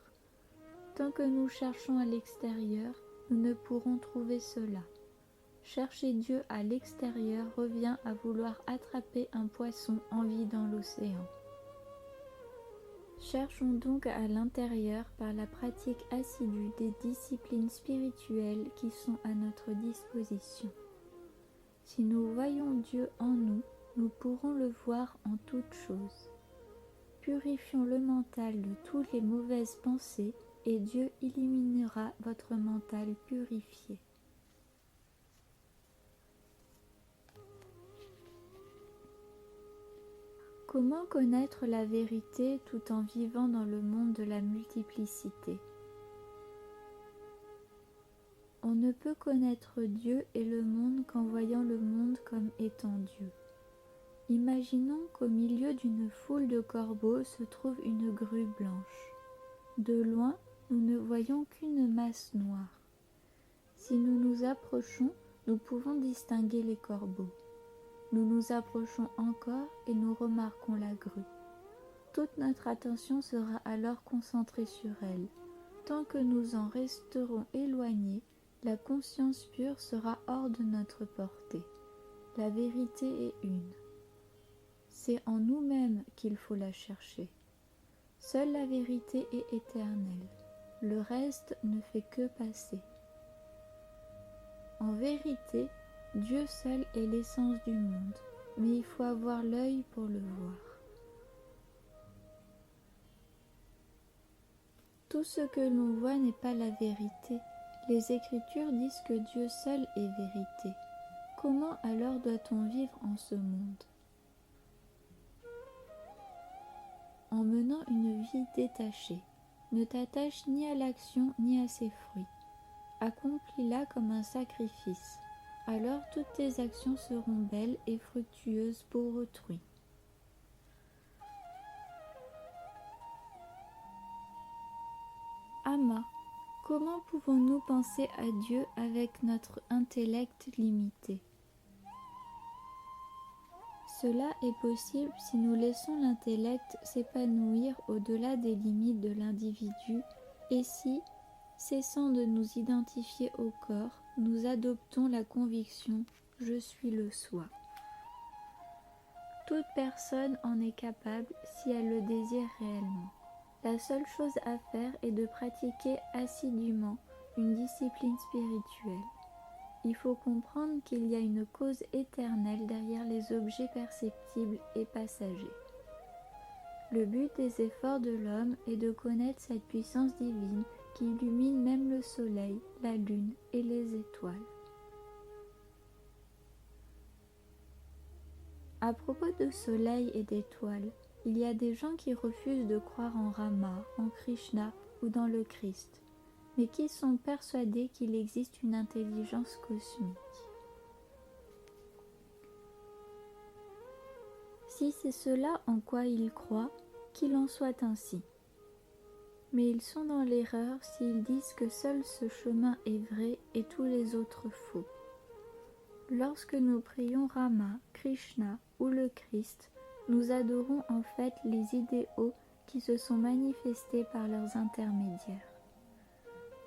Tant que nous cherchons à l'extérieur, nous ne pourrons trouver cela. Chercher Dieu à l'extérieur revient à vouloir attraper un poisson en vie dans l'océan. Cherchons donc à l'intérieur par la pratique assidue des disciplines spirituelles qui sont à notre disposition. Si nous voyons Dieu en nous, nous pourrons le voir en toutes choses. Purifions le mental de toutes les mauvaises pensées et Dieu éliminera votre mental purifié. Comment connaître la vérité tout en vivant dans le monde de la multiplicité ? On ne peut connaître Dieu et le monde qu'en voyant le monde comme étant Dieu. Imaginons qu'au milieu d'une foule de corbeaux se trouve une grue blanche. De loin, nous ne voyons qu'une masse noire. Si nous nous approchons, nous pouvons distinguer les corbeaux. Nous nous approchons encore et nous remarquons la grue. Toute notre attention sera alors concentrée sur elle. Tant que nous en resterons éloignés, la conscience pure sera hors de notre portée. La vérité est une. C'est en nous-mêmes qu'il faut la chercher. Seule la vérité est éternelle. Le reste ne fait que passer. En vérité, Dieu seul est l'essence du monde, mais il faut avoir l'œil pour le voir. Tout ce que l'on voit n'est pas la vérité. Les Écritures disent que Dieu seul est vérité. Comment alors doit-on vivre en ce monde ? En menant une vie détachée, ne t'attache ni à l'action ni à ses fruits. Accomplis-la comme un sacrifice. Alors toutes tes actions seront belles et fructueuses pour autrui. Amma, comment pouvons-nous penser à Dieu avec notre intellect limité? Cela est possible si nous laissons l'intellect s'épanouir au-delà des limites de l'individu et si, cessant de nous identifier au corps, nous adoptons la conviction « je suis le soi ». Toute personne en est capable si elle le désire réellement. La seule chose à faire est de pratiquer assidûment une discipline spirituelle. Il faut comprendre qu'il y a une cause éternelle derrière les objets perceptibles et passagers. Le but des efforts de l'homme est de connaître cette puissance divine qui illumine même le soleil, la lune et les étoiles. À propos de soleil et d'étoiles, il y a des gens qui refusent de croire en Rama, en Krishna ou dans le Christ, mais qui sont persuadés qu'il existe une intelligence cosmique. Si c'est cela en quoi ils croient, qu'il en soit ainsi. Mais ils sont dans l'erreur s'ils disent que seul ce chemin est vrai et tous les autres faux. Lorsque nous prions Rama, Krishna ou le Christ, nous adorons en fait les idéaux qui se sont manifestés par leurs intermédiaires.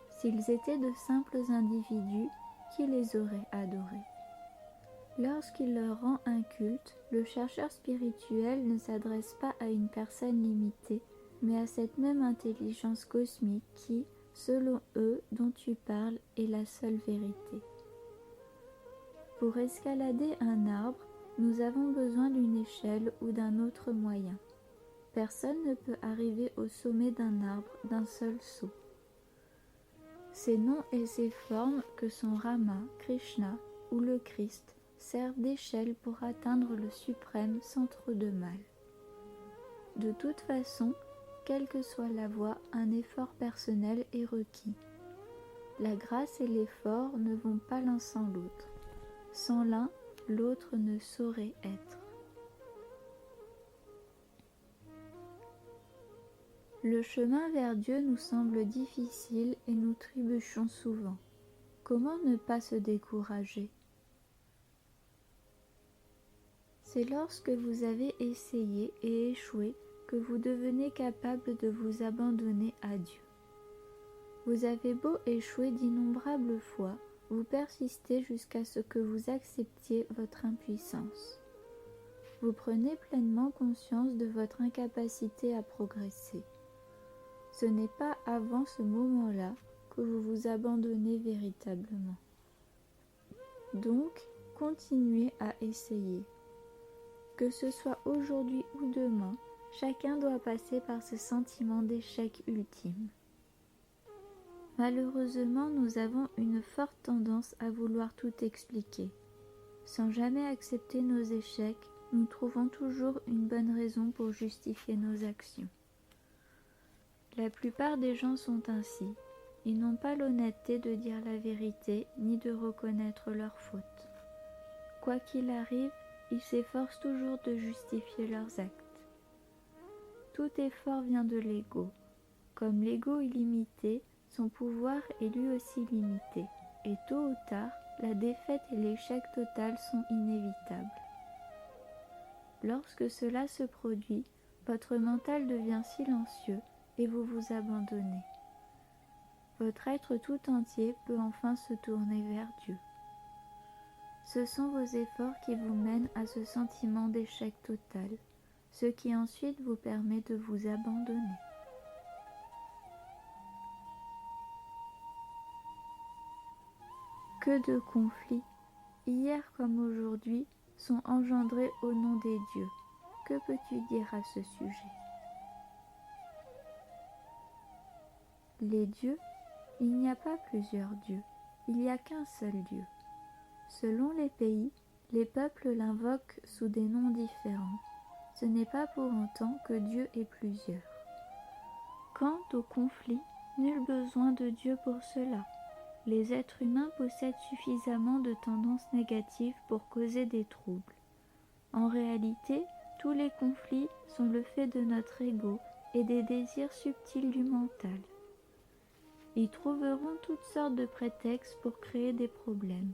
S'ils étaient de simples individus, qui les aurait adorés? Lorsqu'il leur rend un culte, le chercheur spirituel ne s'adresse pas à une personne limitée, mais à cette même intelligence cosmique qui, selon eux, dont tu parles, est la seule vérité. Pour escalader un arbre, nous avons besoin d'une échelle ou d'un autre moyen. Personne ne peut arriver au sommet d'un arbre d'un seul saut. Ces noms et ces formes que sont Rama, Krishna ou le Christ servent d'échelle pour atteindre le suprême sans trop de mal. De toute façon, quelle que soit la voie, un effort personnel est requis. La grâce et l'effort ne vont pas l'un sans l'autre. Sans l'un, l'autre ne saurait être. Le chemin vers Dieu nous semble difficile et nous trébuchons souvent. Comment ne pas se décourager? C'est lorsque vous avez essayé et échoué que vous devenez capable de vous abandonner à Dieu. Vous avez beau échouer d'innombrables fois, vous persistez jusqu'à ce que vous acceptiez votre impuissance. Vous prenez pleinement conscience de votre incapacité à progresser. Ce n'est pas avant ce moment-là que vous vous abandonnez véritablement. Donc, continuez à essayer. Que ce soit aujourd'hui ou demain, chacun doit passer par ce sentiment d'échec ultime. Malheureusement, nous avons une forte tendance à vouloir tout expliquer. Sans jamais accepter nos échecs, nous trouvons toujours une bonne raison pour justifier nos actions. La plupart des gens sont ainsi. Ils n'ont pas l'honnêteté de dire la vérité ni de reconnaître leurs fautes. Quoi qu'il arrive, ils s'efforcent toujours de justifier leurs actes. Tout effort vient de l'ego. Comme l'ego est limité, son pouvoir est lui aussi limité, et tôt ou tard, la défaite et l'échec total sont inévitables. Lorsque cela se produit, votre mental devient silencieux et vous vous abandonnez. Votre être tout entier peut enfin se tourner vers Dieu. Ce sont vos efforts qui vous mènent à ce sentiment d'échec total, ce qui ensuite vous permet de vous abandonner. Que de conflits, hier comme aujourd'hui, sont engendrés au nom des dieux. Que peux-tu dire à ce sujet? Les dieux, il n'y a pas plusieurs dieux, il n'y a qu'un seul Dieu. Selon les pays, les peuples l'invoquent sous des noms différents. Ce n'est pas pour autant que Dieu est plusieurs. Quant au conflit, nul besoin de Dieu pour cela. Les êtres humains possèdent suffisamment de tendances négatives pour causer des troubles. En réalité, tous les conflits sont le fait de notre ego et des désirs subtils du mental. Ils trouveront toutes sortes de prétextes pour créer des problèmes.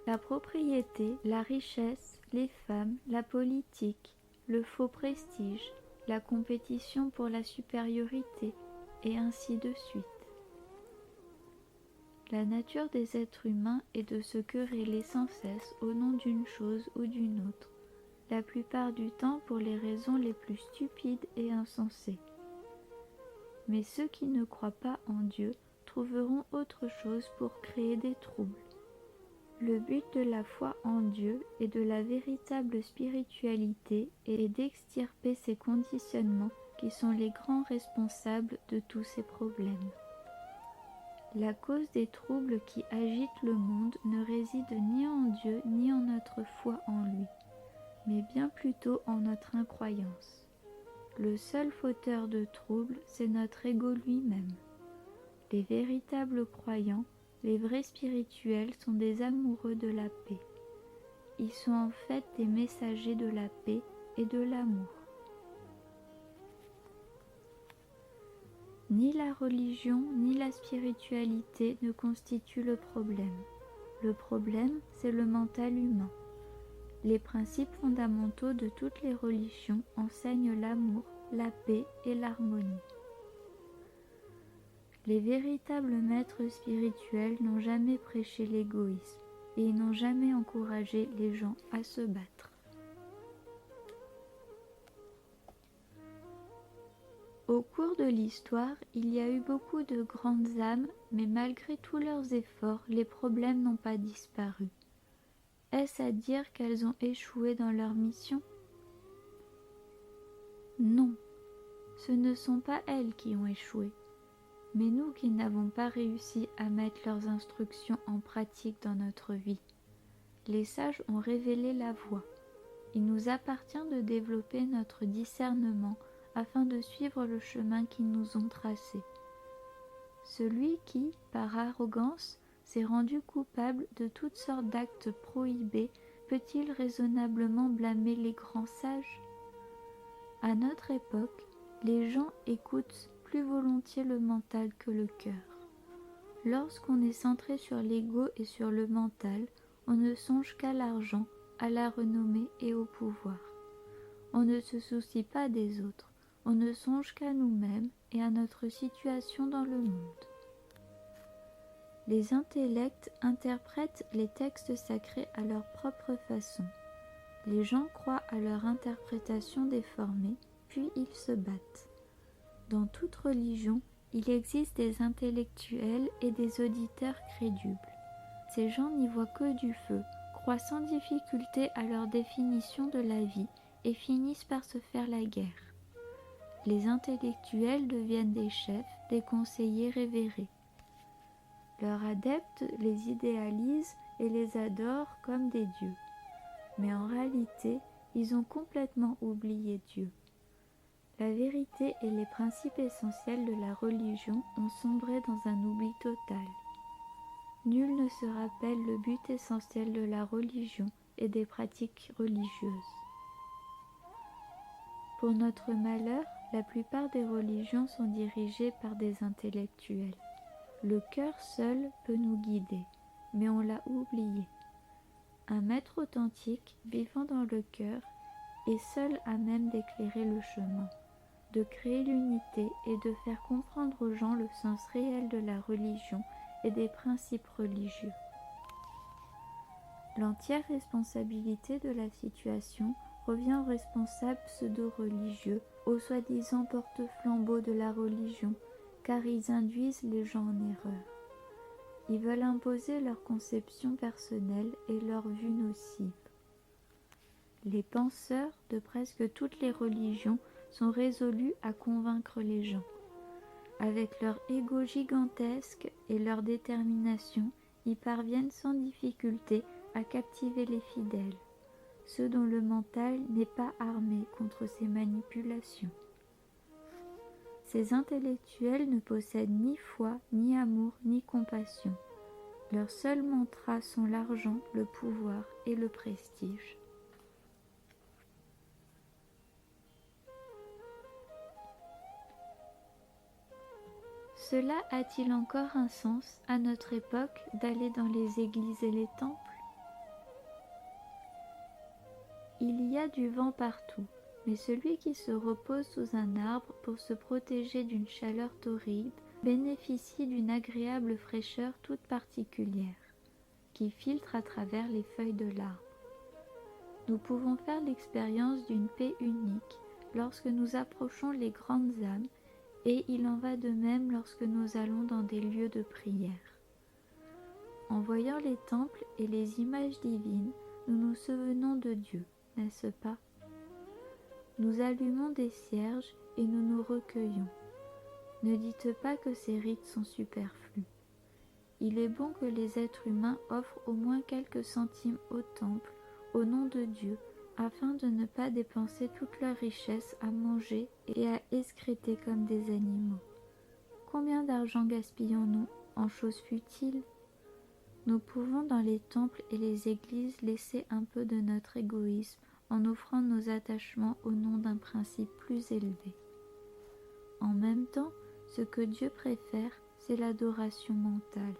La propriété, la richesse, les femmes, la politique, le faux prestige, la compétition pour la supériorité, et ainsi de suite. La nature des êtres humains est de se quereller sans cesse au nom d'une chose ou d'une autre, la plupart du temps pour les raisons les plus stupides et insensées. Mais ceux qui ne croient pas en Dieu trouveront autre chose pour créer des troubles. Le but de la foi en Dieu et de la véritable spiritualité est d'extirper ces conditionnements qui sont les grands responsables de tous ces problèmes. La cause des troubles qui agitent le monde ne réside ni en Dieu ni en notre foi en lui, mais bien plutôt en notre incroyance. Le seul fauteur de troubles, c'est notre ego lui-même. Les véritables croyants, les vrais spirituels sont des amoureux de la paix. Ils sont en fait des messagers de la paix et de l'amour. Ni la religion ni la spiritualité ne constituent le problème. Le problème, c'est le mental humain. Les principes fondamentaux de toutes les religions enseignent l'amour, la paix et l'harmonie. Les véritables maîtres spirituels n'ont jamais prêché l'égoïsme et ils n'ont jamais encouragé les gens à se battre. Au cours de l'histoire, il y a eu beaucoup de grandes âmes, mais malgré tous leurs efforts, les problèmes n'ont pas disparu. Est-ce à dire qu'elles ont échoué dans leur mission? Non, ce ne sont pas elles qui ont échoué, mais nous qui n'avons pas réussi à mettre leurs instructions en pratique dans notre vie. Les sages ont révélé la voie. Il nous appartient de développer notre discernement afin de suivre le chemin qu'ils nous ont tracé. Celui qui, par arrogance, s'est rendu coupable de toutes sortes d'actes prohibés, peut-il raisonnablement blâmer les grands sages? À notre époque, les gens écoutent plus volontiers le mental que le cœur. Lorsqu'on est centré sur l'ego et sur le mental, on ne songe qu'à l'argent, à la renommée et au pouvoir. On ne se soucie pas des autres. On ne songe qu'à nous-mêmes et à notre situation dans le monde. Les intellects interprètent les textes sacrés à leur propre façon. Les gens croient à leur interprétation déformée, puis ils se battent. Dans toute religion, il existe des intellectuels et des auditeurs crédules. Ces gens n'y voient que du feu, croient sans difficulté à leur définition de la vie et finissent par se faire la guerre. Les intellectuels deviennent des chefs, des conseillers révérés. Leurs adeptes les idéalisent et les adorent comme des dieux. Mais en réalité, ils ont complètement oublié Dieu. La vérité et les principes essentiels de la religion ont sombré dans un oubli total. Nul ne se rappelle le but essentiel de la religion et des pratiques religieuses. Pour notre malheur, la plupart des religions sont dirigées par des intellectuels. Le cœur seul peut nous guider, mais on l'a oublié. Un maître authentique, vivant dans le cœur, est seul à même d'éclairer le chemin, de créer l'unité et de faire comprendre aux gens le sens réel de la religion et des principes religieux. L'entière responsabilité de la situation revient aux responsables pseudo-religieux, aux soi-disant porte-flambeaux de la religion, car ils induisent les gens en erreur. Ils veulent imposer leur conception personnelle et leur vue nocive. Les penseurs de presque toutes les religions sont résolus à convaincre les gens. Avec leur ego gigantesque et leur détermination, ils parviennent sans difficulté à captiver les fidèles, ceux dont le mental n'est pas armé contre ces manipulations. Ces intellectuels ne possèdent ni foi, ni amour, ni compassion. Leurs seuls mantras sont l'argent, le pouvoir et le prestige. Cela a-t-il encore un sens à notre époque d'aller dans les églises et les temples? Il y a du vent partout, mais celui qui se repose sous un arbre pour se protéger d'une chaleur torride bénéficie d'une agréable fraîcheur toute particulière, qui filtre à travers les feuilles de l'arbre. Nous pouvons faire l'expérience d'une paix unique lorsque nous approchons les grandes âmes, et il en va de même lorsque nous allons dans des lieux de prière. En voyant les temples et les images divines, nous nous souvenons de Dieu, n'est-ce pas? Nous allumons des cierges et nous nous recueillons. Ne dites pas que ces rites sont superflus. Il est bon que les êtres humains offrent au moins quelques centimes au temple, au nom de Dieu, afin de ne pas dépenser toute leur richesse à manger et à excréter comme des animaux. Combien d'argent gaspillons-nous en choses futiles? Nous pouvons dans les temples et les églises laisser un peu de notre égoïsme en offrant nos attachements au nom d'un principe plus élevé. En même temps, ce que Dieu préfère, c'est l'adoration mentale.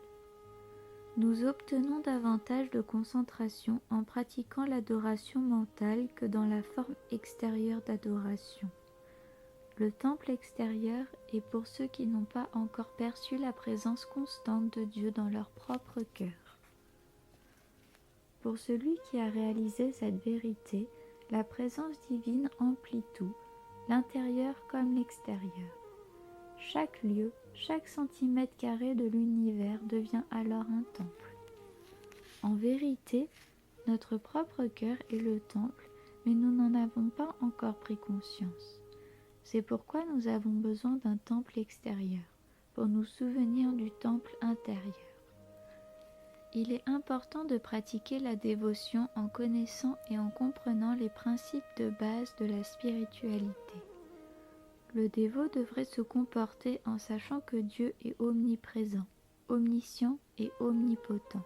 Nous obtenons davantage de concentration en pratiquant l'adoration mentale que dans la forme extérieure d'adoration. Le temple extérieur est pour ceux qui n'ont pas encore perçu la présence constante de Dieu dans leur propre cœur. Pour celui qui a réalisé cette vérité, la présence divine emplit tout, l'intérieur comme l'extérieur. Chaque lieu, chaque centimètre carré de l'univers devient alors un temple. En vérité, notre propre cœur est le temple, mais nous n'en avons pas encore pris conscience. C'est pourquoi nous avons besoin d'un temple extérieur, pour nous souvenir du temple intérieur. Il est important de pratiquer la dévotion en connaissant et en comprenant les principes de base de la spiritualité. Le dévot devrait se comporter en sachant que Dieu est omniprésent, omniscient et omnipotent.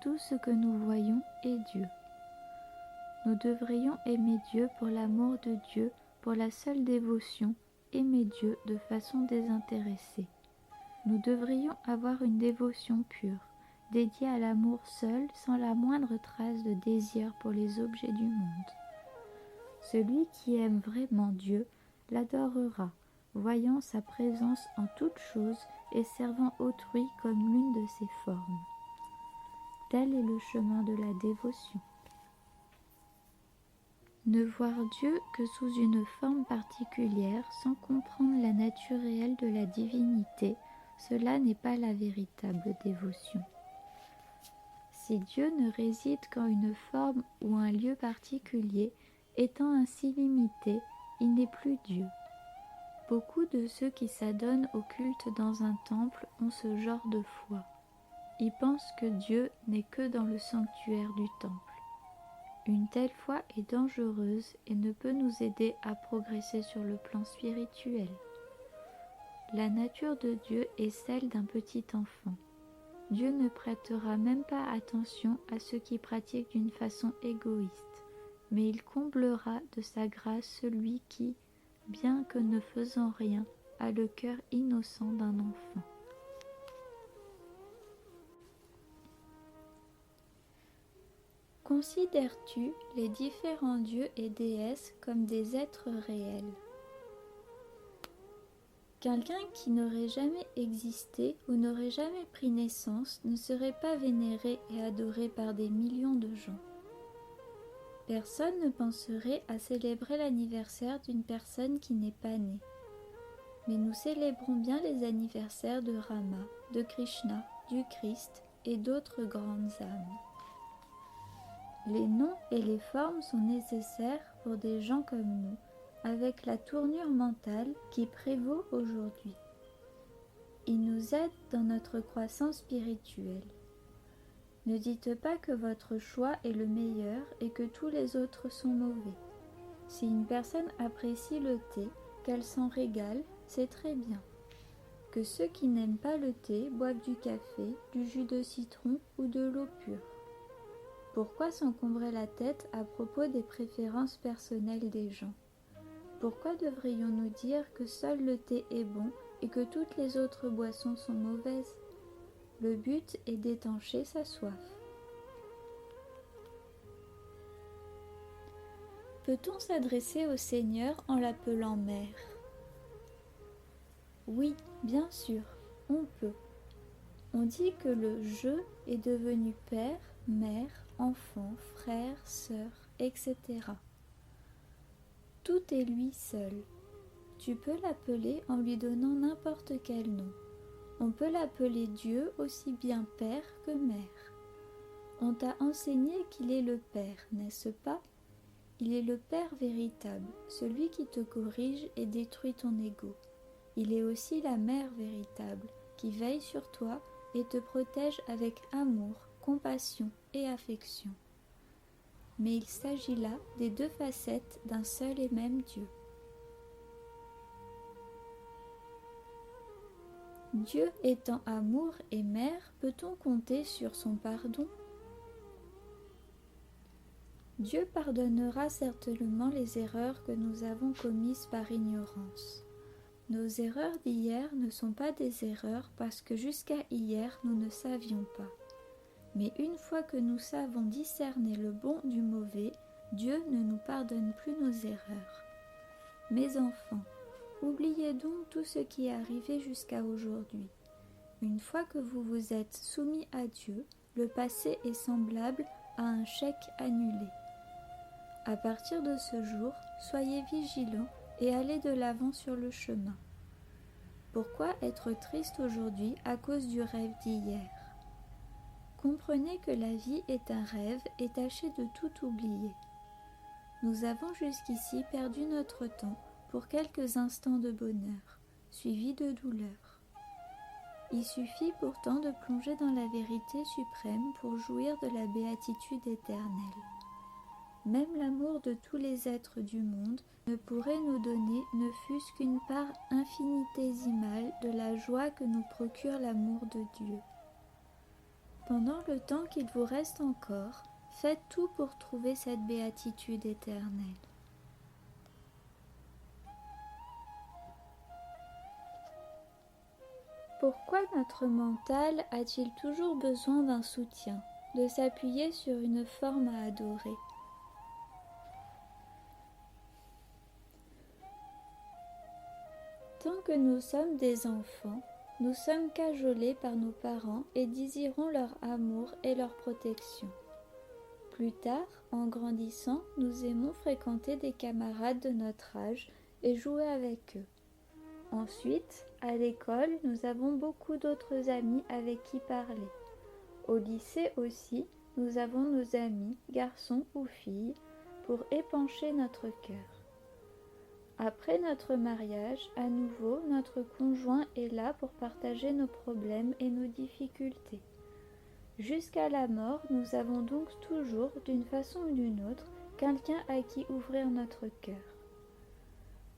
Tout ce que nous voyons est Dieu. Nous devrions aimer Dieu pour l'amour de Dieu, pour la seule dévotion, aimer Dieu de façon désintéressée. Nous devrions avoir une dévotion pure, dédiée à l'amour seul, sans la moindre trace de désir pour les objets du monde. Celui qui aime vraiment Dieu l'adorera, voyant sa présence en toutes choses et servant autrui comme l'une de ses formes. Tel est le chemin de la dévotion. Ne voir Dieu que sous une forme particulière sans comprendre la nature réelle de la divinité, cela n'est pas la véritable dévotion. Si Dieu ne réside qu'en une forme ou un lieu particulier, étant ainsi limité, il n'est plus Dieu. Beaucoup de ceux qui s'adonnent au culte dans un temple ont ce genre de foi. Ils pensent que Dieu n'est que dans le sanctuaire du temple. Une telle foi est dangereuse et ne peut nous aider à progresser sur le plan spirituel. La nature de Dieu est celle d'un petit enfant. Dieu ne prêtera même pas attention à ceux qui pratiquent d'une façon égoïste, mais il comblera de sa grâce celui qui, bien que ne faisant rien, a le cœur innocent d'un enfant. Considères-tu les différents dieux et déesses comme des êtres réels? Quelqu'un qui n'aurait jamais existé ou n'aurait jamais pris naissance ne serait pas vénéré et adoré par des millions de gens. Personne ne penserait à célébrer l'anniversaire d'une personne qui n'est pas née. Mais nous célébrons bien les anniversaires de Rama, de Krishna, du Christ et d'autres grandes âmes. Les noms et les formes sont nécessaires pour des gens comme nous, avec la tournure mentale qui prévaut aujourd'hui. Ils nous aident dans notre croissance spirituelle. Ne dites pas que votre choix est le meilleur et que tous les autres sont mauvais. Si une personne apprécie le thé, qu'elle s'en régale, c'est très bien. que ceux qui n'aiment pas le thé boivent du café, du jus de citron ou de l'eau pure. Pourquoi s'encombrer la tête à propos des préférences personnelles des gens? Pourquoi devrions-nous dire que seul le thé est bon et que toutes les autres boissons sont mauvaises? Le but est d'étancher sa soif. Peut-on s'adresser au Seigneur en l'appelant Mère? Oui, bien sûr, on peut. On dit que le je est devenu père, mère, enfant, frère, sœur, etc. Tout est lui seul. Tu peux l'appeler en lui donnant n'importe quel nom. On peut l'appeler Dieu aussi bien père que mère. On t'a enseigné qu'il est le Père, n'est-ce pas? Il est le Père véritable, celui qui te corrige et détruit ton ego. Il est aussi la Mère véritable, qui veille sur toi et te protège avec amour, compassion et affection. Mais il s'agit là des deux facettes d'un seul et même Dieu. Dieu étant amour et mère, peut-on compter sur son pardon? Dieu pardonnera certainement les erreurs que nous avons commises par ignorance. Nos erreurs d'hier ne sont pas des erreurs parce que jusqu'à hier nous ne savions pas. Mais une fois que nous savons discerner le bon du mauvais, Dieu ne nous pardonne plus nos erreurs. Mes enfants, oubliez donc tout ce qui est arrivé jusqu'à aujourd'hui. Une fois que vous vous êtes soumis à Dieu, le passé est semblable à un chèque annulé. À partir de ce jour, soyez vigilants et allez de l'avant sur le chemin. Pourquoi être triste aujourd'hui à cause du rêve d'hier? Comprenez que la vie est un rêve et tâchez de tout oublier. Nous avons jusqu'ici perdu notre temps pour quelques instants de bonheur, suivis de douleur. Il suffit pourtant de plonger dans la vérité suprême pour jouir de la béatitude éternelle. Même l'amour de tous les êtres du monde ne pourrait nous donner ne fût-ce qu'une part infinitésimale de la joie que nous procure l'amour de Dieu. Pendant le temps qu'il vous reste encore, faites tout pour trouver cette béatitude éternelle. Pourquoi notre mental a-t-il toujours besoin d'un soutien, de s'appuyer sur une forme à adorer? Tant que nous sommes des enfants, nous sommes cajolés par nos parents et désirons leur amour et leur protection. Plus tard, en grandissant, nous aimons fréquenter des camarades de notre âge et jouer avec eux. Ensuite, à l'école, nous avons beaucoup d'autres amis avec qui parler. Au lycée aussi, nous avons nos amis, garçons ou filles, pour épancher notre cœur. Après notre mariage, à nouveau, notre conjoint est là pour partager nos problèmes et nos difficultés. Jusqu'à la mort, nous avons donc toujours, d'une façon ou d'une autre, quelqu'un à qui ouvrir notre cœur.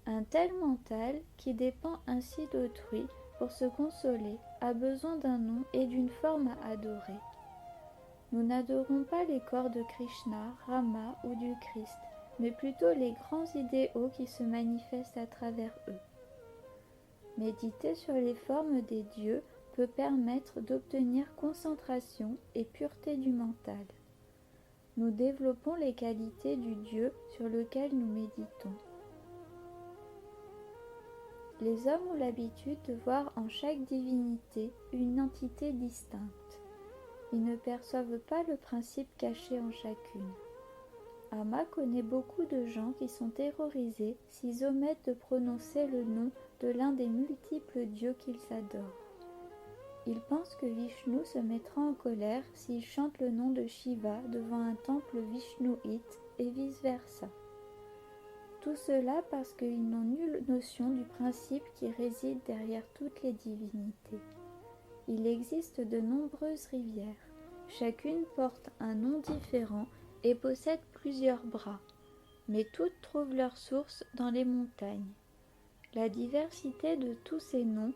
Un tel mental, qui dépend ainsi d'autrui pour se consoler, a besoin d'un nom et d'une forme à adorer. Nous n'adorons pas les corps de Krishna, Rama ou du Christ, mais plutôt les grands idéaux qui se manifestent à travers eux. Méditer sur les formes des dieux peut permettre d'obtenir concentration et pureté du mental. Nous développons les qualités du Dieu sur lequel nous méditons. Les hommes ont l'habitude de voir en chaque divinité une entité distincte. Ils ne perçoivent pas le principe caché en chacune. Amma connaît beaucoup de gens qui sont terrorisés s'ils omettent de prononcer le nom de l'un des multiples dieux qu'ils adorent. Ils pensent que Vishnu se mettra en colère s'ils chantent le nom de Shiva devant un temple vishnouite et vice-versa. Tout cela parce qu'ils n'ont nulle notion du principe qui réside derrière toutes les divinités. Il existe de nombreuses rivières. Chacune porte un nom différent et possède plusieurs bras, mais toutes trouvent leur source dans les montagnes. La diversité de tous ces noms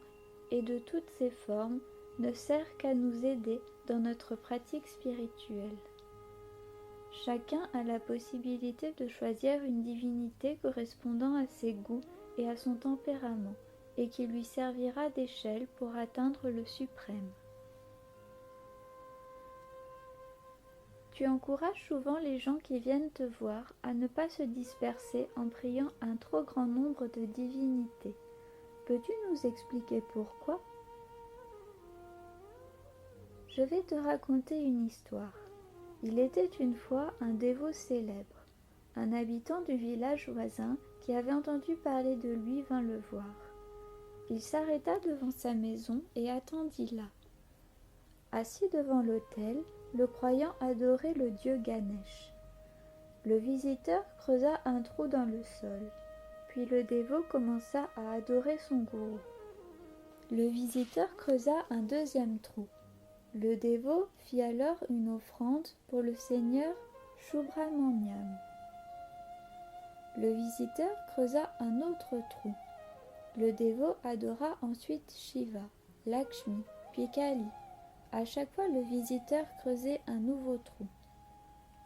et de toutes ses formes ne sert qu'à nous aider dans notre pratique spirituelle. Chacun a la possibilité de choisir une divinité correspondant à ses goûts et à son tempérament, et qui lui servira d'échelle pour atteindre le suprême. Tu encourages souvent les gens qui viennent te voir à ne pas se disperser en priant un trop grand nombre de divinités. Peux-tu nous expliquer pourquoi ? Je vais te raconter une histoire. Il était une fois un dévot célèbre. Un habitant du village voisin qui avait entendu parler de lui vint le voir. Il s'arrêta devant sa maison et attendit là. Assis devant l'autel, le croyant adorait le dieu Ganesh. Le visiteur creusa un trou dans le sol, puis le dévot commença à adorer son gourou. Le visiteur creusa un deuxième trou. Le dévot fit alors une offrande pour le seigneur Subramaniam. Le visiteur creusa un autre trou. Le dévot adora ensuite Shiva, Lakshmi, puis Kali. À chaque fois, le visiteur creusait un nouveau trou.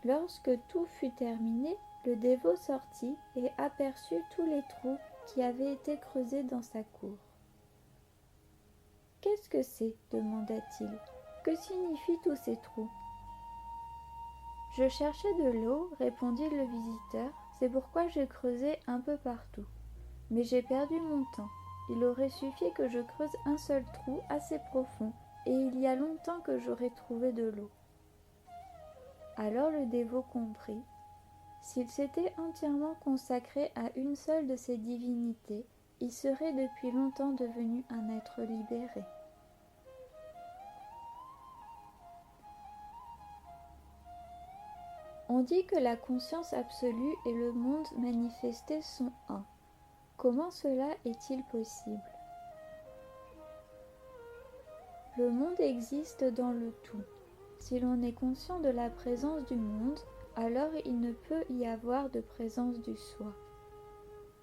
Lorsque tout fut terminé, le dévot sortit et aperçut tous les trous qui avaient été creusés dans sa cour. « Qu'est-ce que c'est ? Demanda-t-il. Que signifient tous ces trous ? Je cherchais de l'eau, répondit le visiteur, c'est pourquoi j'ai creusé un peu partout. Mais j'ai perdu mon temps. Il aurait suffi que je creuse un seul trou assez profond, et il y a longtemps que j'aurais trouvé de l'eau. Alors le dévot comprit. S'il s'était entièrement consacré à une seule de ces divinités, il serait depuis longtemps devenu un être libéré. On dit que la conscience absolue et le monde manifesté sont un. Comment cela est-il possible ? Le monde existe dans le tout. Si l'on est conscient de la présence du monde, alors il ne peut y avoir de présence du soi.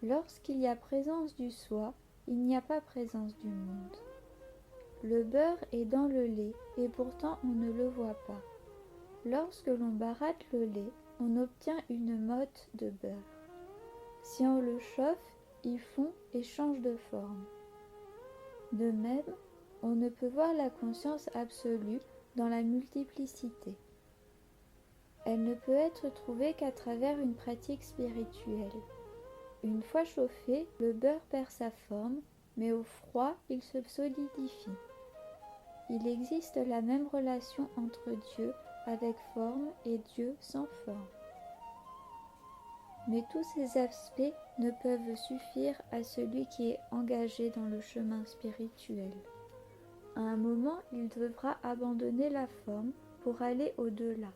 Lorsqu'il y a présence du soi, il n'y a pas présence du monde. Le beurre est dans le lait et pourtant on ne le voit pas. Lorsque l'on baratte le lait, on obtient une motte de beurre. Si on le chauffe, il fond et change de forme. De même, on ne peut voir la conscience absolue dans la multiplicité. Elle ne peut être trouvée qu'à travers une pratique spirituelle. Une fois chauffé, le beurre perd sa forme, mais au froid, il se solidifie. Il existe la même relation entre Dieu avec forme et Dieu sans forme. Mais tous ces aspects ne peuvent suffire à celui qui est engagé dans le chemin spirituel. À un moment, il devra abandonner la forme pour aller au-delà.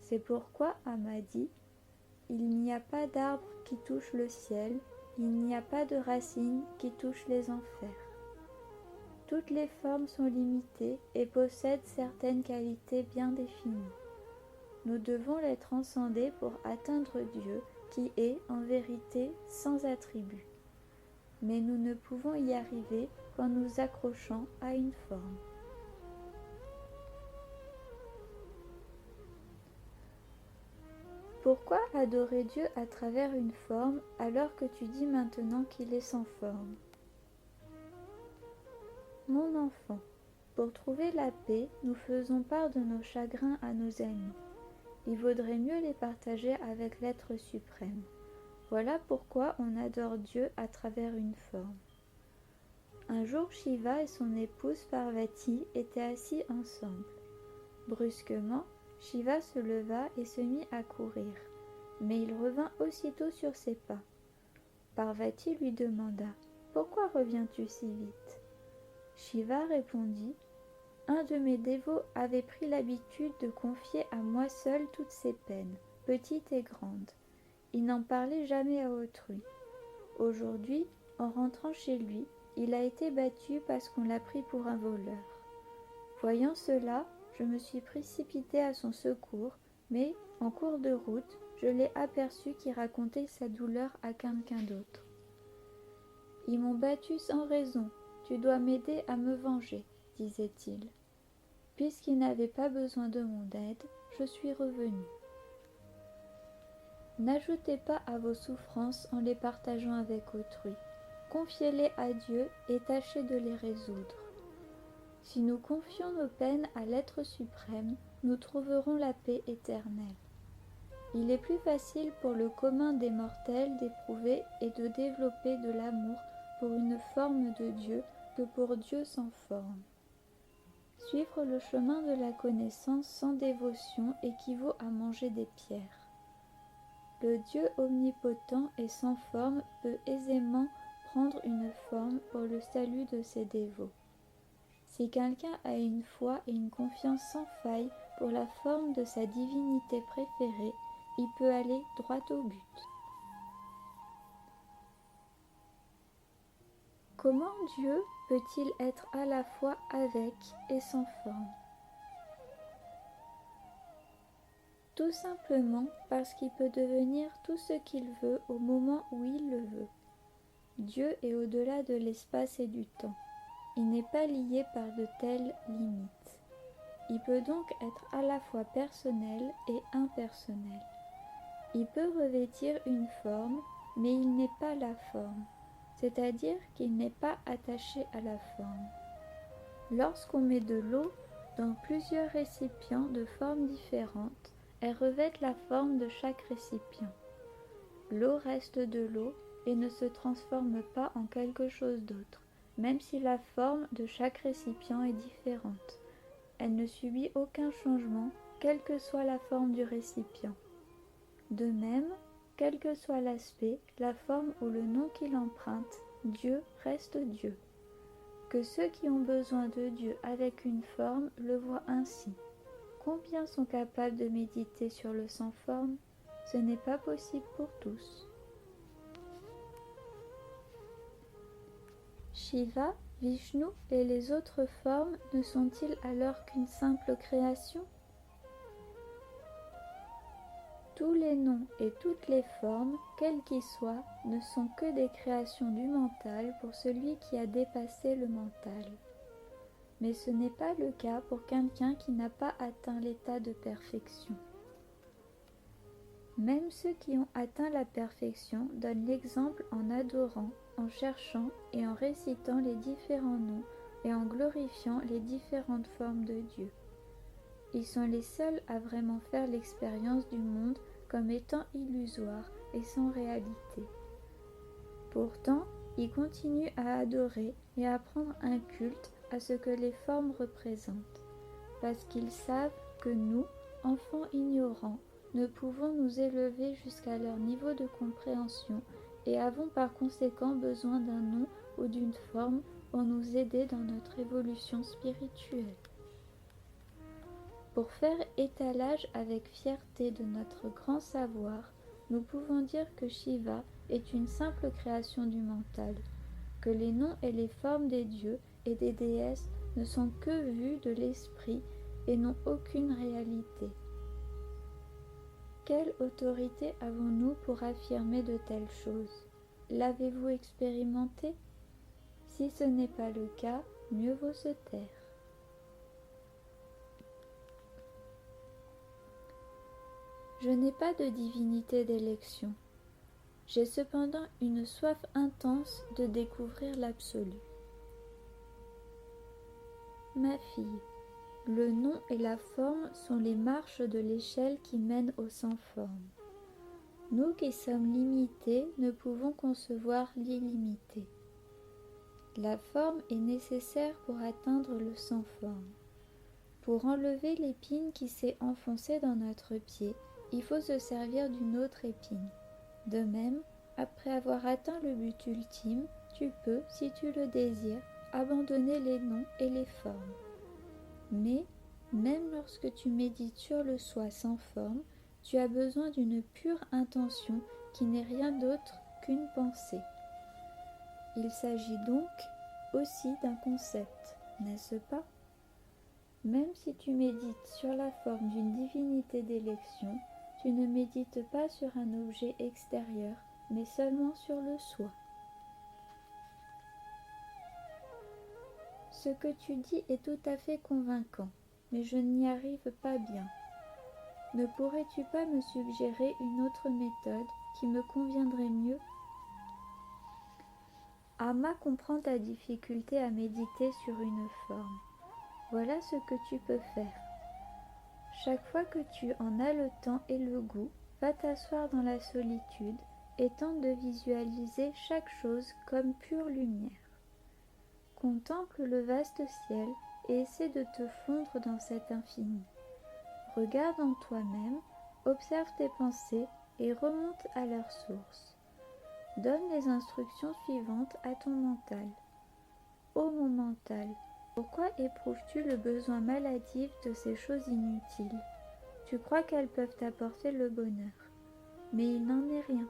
C'est pourquoi Amma dit « Il n'y a pas d'arbre qui touche le ciel, il n'y a pas de racine qui touche les enfers. Toutes les formes sont limitées et possèdent certaines qualités bien définies. Nous devons les transcender pour atteindre Dieu qui est, en vérité, sans attribut. Mais nous ne pouvons y arriver qu'en nous accrochant à une forme. » Pourquoi adorer Dieu à travers une forme alors que tu dis maintenant qu'il est sans forme ? Mon enfant, pour trouver la paix, nous faisons part de nos chagrins à nos amis. Il vaudrait mieux les partager avec l'être suprême. Voilà pourquoi on adore Dieu à travers une forme. Un jour, Shiva et son épouse Parvati étaient assis ensemble. Brusquement, Shiva se leva et se mit à courir, mais il revint aussitôt sur ses pas. Parvati lui demanda « Pourquoi reviens-tu si vite ?» Shiva répondit « Un de mes dévots avait pris l'habitude de confier à moi seul toutes ses peines, petites et grandes. Il n'en parlait jamais à autrui. Aujourd'hui, en rentrant chez lui, il a été battu parce qu'on l'a pris pour un voleur. Voyant cela, je me suis précipitée à son secours, mais, en cours de route, je l'ai aperçu qui racontait sa douleur à quelqu'un d'autre. Ils m'ont battu sans raison, tu dois m'aider à me venger, disait-il. Puisqu'il n'avait pas besoin de mon aide, je suis revenu. N'ajoutez pas à vos souffrances en les partageant avec autrui. Confiez-les à Dieu et tâchez de les résoudre. Si nous confions nos peines à l'être suprême, nous trouverons la paix éternelle. Il est plus facile pour le commun des mortels d'éprouver et de développer de l'amour pour une forme de Dieu que pour Dieu sans forme. Suivre le chemin de la connaissance sans dévotion équivaut à manger des pierres. Le Dieu omnipotent et sans forme peut aisément prendre une forme pour le salut de ses dévots. Si quelqu'un a une foi et une confiance sans faille pour la forme de sa divinité préférée, il peut aller droit au but. Comment Dieu peut-il être à la fois avec et sans forme? Tout simplement parce qu'il peut devenir tout ce qu'il veut au moment où il le veut. Dieu est au-delà de l'espace et du temps. Il n'est pas lié par de telles limites. Il peut donc être à la fois personnel et impersonnel. Il peut revêtir une forme, mais il n'est pas la forme, c'est-à-dire qu'il n'est pas attaché à la forme. Lorsqu'on met de l'eau dans plusieurs récipients de formes différentes, elle revêt la forme de chaque récipient. L'eau reste de l'eau et ne se transforme pas en quelque chose d'autre, même si la forme de chaque récipient est différente. Elle ne subit aucun changement, quelle que soit la forme du récipient. De même, quel que soit l'aspect, la forme ou le nom qu'il emprunte, Dieu reste Dieu. Que ceux qui ont besoin de Dieu avec une forme le voient ainsi. Combien sont capables de méditer sur le sans forme? Ce n'est pas possible pour tous. Shiva, Vishnu et les autres formes ne sont-ils alors qu'une simple création? Tous les noms et toutes les formes, quelles qu'ils soient, ne sont que des créations du mental pour celui qui a dépassé le mental. Mais ce n'est pas le cas pour quelqu'un qui n'a pas atteint l'état de perfection. Même ceux qui ont atteint la perfection donnent l'exemple en adorant, en cherchant et en récitant les différents noms et en glorifiant les différentes formes de Dieu. Ils sont les seuls à vraiment faire l'expérience du monde comme étant illusoire et sans réalité. Pourtant, ils continuent à adorer et à prendre un culte à ce que les formes représentent, parce qu'ils savent que nous, enfants ignorants, ne pouvons nous élever jusqu'à leur niveau de compréhension et avons par conséquent besoin d'un nom ou d'une forme pour nous aider dans notre évolution spirituelle. Pour faire étalage avec fierté de notre grand savoir, nous pouvons dire que Shiva est une simple création du mental, que les noms et les formes des dieux et des déesses ne sont que vues de l'esprit et n'ont aucune réalité. Quelle autorité avons-nous pour affirmer de telles choses? L'avez-vous expérimenté? Si ce n'est pas le cas, mieux vaut se taire. Je n'ai pas de divinité d'élection. J'ai cependant une soif intense de découvrir l'absolu. Ma fille, le nom et la forme sont les marches de l'échelle qui mène au sans forme. Nous qui sommes limités ne pouvons concevoir l'illimité. La forme est nécessaire pour atteindre le sans forme. Pour enlever l'épine qui s'est enfoncée dans notre pied, il faut se servir d'une autre épine. De même, après avoir atteint le but ultime, tu peux, si tu le désires, abandonner les noms et les formes. Mais, même lorsque tu médites sur le soi sans forme, tu as besoin d'une pure intention qui n'est rien d'autre qu'une pensée. Il s'agit donc aussi d'un concept, n'est-ce pas? Même si tu médites sur la forme d'une divinité d'élection, tu ne médites pas sur un objet extérieur, mais seulement sur le soi. Ce que tu dis est tout à fait convaincant, mais je n'y arrive pas bien. Ne pourrais-tu pas me suggérer une autre méthode qui me conviendrait mieux? Amma comprend ta difficulté à méditer sur une forme. Voilà ce que tu peux faire. Chaque fois que tu en as le temps et le goût, va t'asseoir dans la solitude et tente de visualiser chaque chose comme pure lumière. Contemple le vaste ciel et essaie de te fondre dans cet infini. Regarde en toi-même, observe tes pensées et remonte à leur source. Donne les instructions suivantes à ton mental. Ô mon mental, pourquoi éprouves-tu le besoin maladif de ces choses inutiles? Tu crois qu'elles peuvent t'apporter le bonheur, mais il n'en est rien.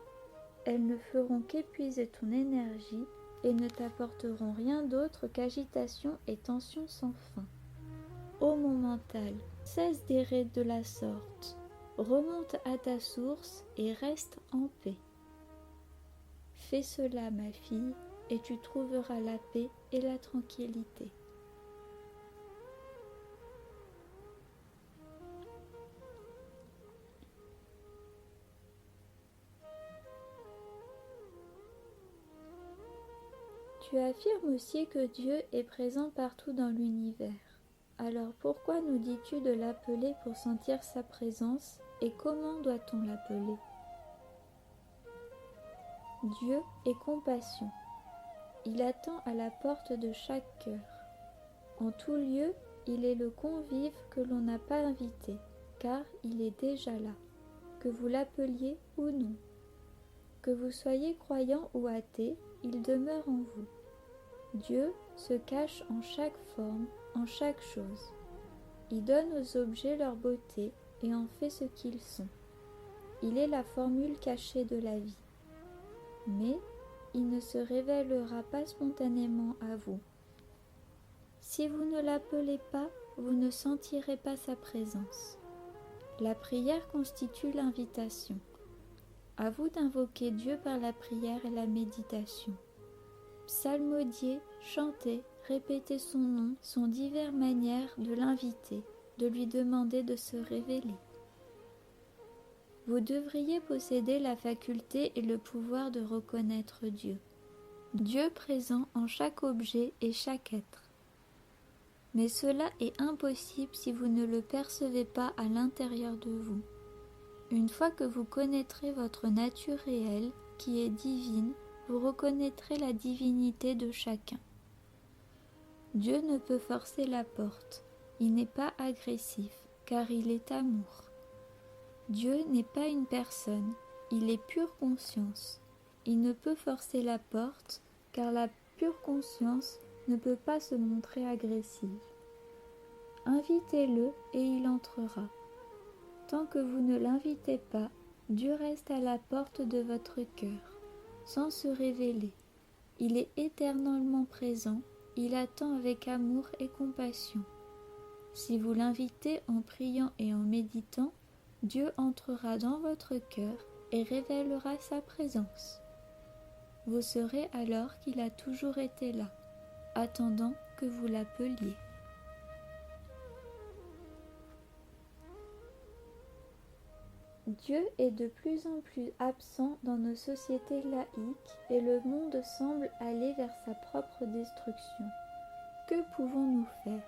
Elles ne feront qu'épuiser ton énergie et ne t'apporteront rien d'autre qu'agitation et tension sans fin. Ô mon mental, cesse d'errer de la sorte, remonte à ta source et reste en paix. Fais cela, ma fille, et tu trouveras la paix et la tranquillité. Tu affirmes aussi que Dieu est présent partout dans l'univers. Alors pourquoi nous dis-tu de l'appeler pour sentir sa présence et comment doit-on l'appeler? Dieu est compassion. Il attend à la porte de chaque cœur. En tout lieu, il est le convive que l'on n'a pas invité, car il est déjà là, que vous l'appeliez ou non. Que vous soyez croyant ou athée, il demeure en vous. Dieu se cache en chaque forme, en chaque chose. Il donne aux objets leur beauté et en fait ce qu'ils sont. Il est la formule cachée de la vie. Mais il ne se révélera pas spontanément à vous. Si vous ne l'appelez pas, vous ne sentirez pas sa présence. La prière constitue l'invitation. À vous d'invoquer Dieu par la prière et la méditation. Psalmodier, chanter, répéter son nom sont diverses manières de l'inviter, de lui demander de se révéler. Vous devriez posséder la faculté et le pouvoir de reconnaître Dieu. Dieu présent en chaque objet et chaque être. Mais cela est impossible si vous ne le percevez pas à l'intérieur de vous. Une fois que vous connaîtrez votre nature réelle, qui est divine, vous reconnaîtrez la divinité de chacun. Dieu ne peut forcer la porte, il n'est pas agressif, car il est amour. Dieu n'est pas une personne, il est pure conscience. Il ne peut forcer la porte, car la pure conscience ne peut pas se montrer agressive. Invitez-le et il entrera. Tant que vous ne l'invitez pas, Dieu reste à la porte de votre cœur. Sans se révéler. Il est éternellement présent, il attend avec amour et compassion. Si vous l'invitez en priant et en méditant, Dieu entrera dans votre cœur et révélera sa présence. Vous saurez alors qu'il a toujours été là, attendant que vous l'appeliez. Dieu est de plus en plus absent dans nos sociétés laïques et le monde semble aller vers sa propre destruction. Que pouvons-nous faire?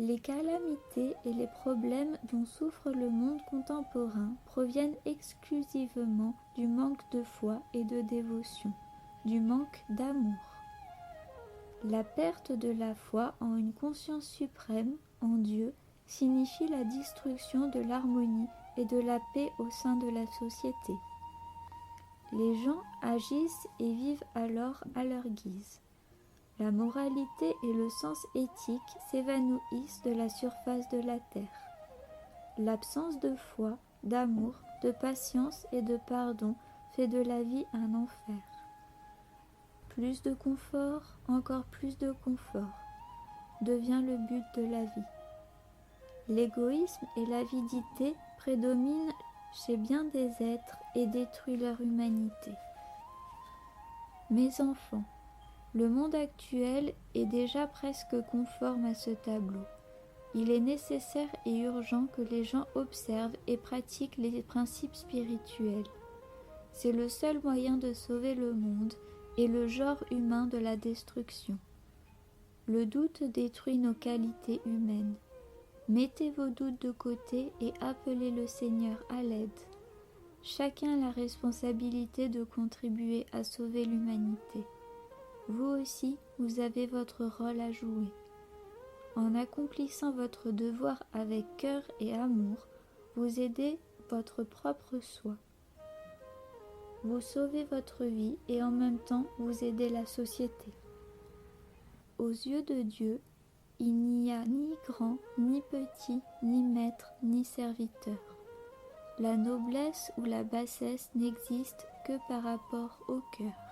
Les calamités et les problèmes dont souffre le monde contemporain proviennent exclusivement du manque de foi et de dévotion, du manque d'amour. La perte de la foi en une conscience suprême, en Dieu, signifie la destruction de l'harmonie et de la paix au sein de la société. Les gens agissent et vivent alors à leur guise. La moralité et le sens éthique s'évanouissent de la surface de la terre. L'absence de foi, d'amour, de patience et de pardon fait de la vie un enfer. Plus de confort, encore plus de confort, devient le but de la vie. L'égoïsme et l'avidité prédominent chez bien des êtres et détruisent leur humanité. Mes enfants, Le monde actuel est déjà presque conforme à ce tableau. Il est nécessaire et urgent que les gens observent et pratiquent les principes spirituels. C'est le seul moyen de sauver le monde et le genre humain de la destruction. Le doute détruit nos qualités humaines. Mettez vos doutes de côté et appelez le Seigneur à l'aide. Chacun a la responsabilité de contribuer à sauver l'humanité. Vous aussi, vous avez votre rôle à jouer. En accomplissant votre devoir avec cœur et amour, vous aidez votre propre soi. Vous sauvez votre vie et en même temps vous aidez la société. Aux yeux de Dieu, il n'y a ni grand, ni petit, ni maître, ni serviteur. La noblesse ou la bassesse n'existe que par rapport au cœur.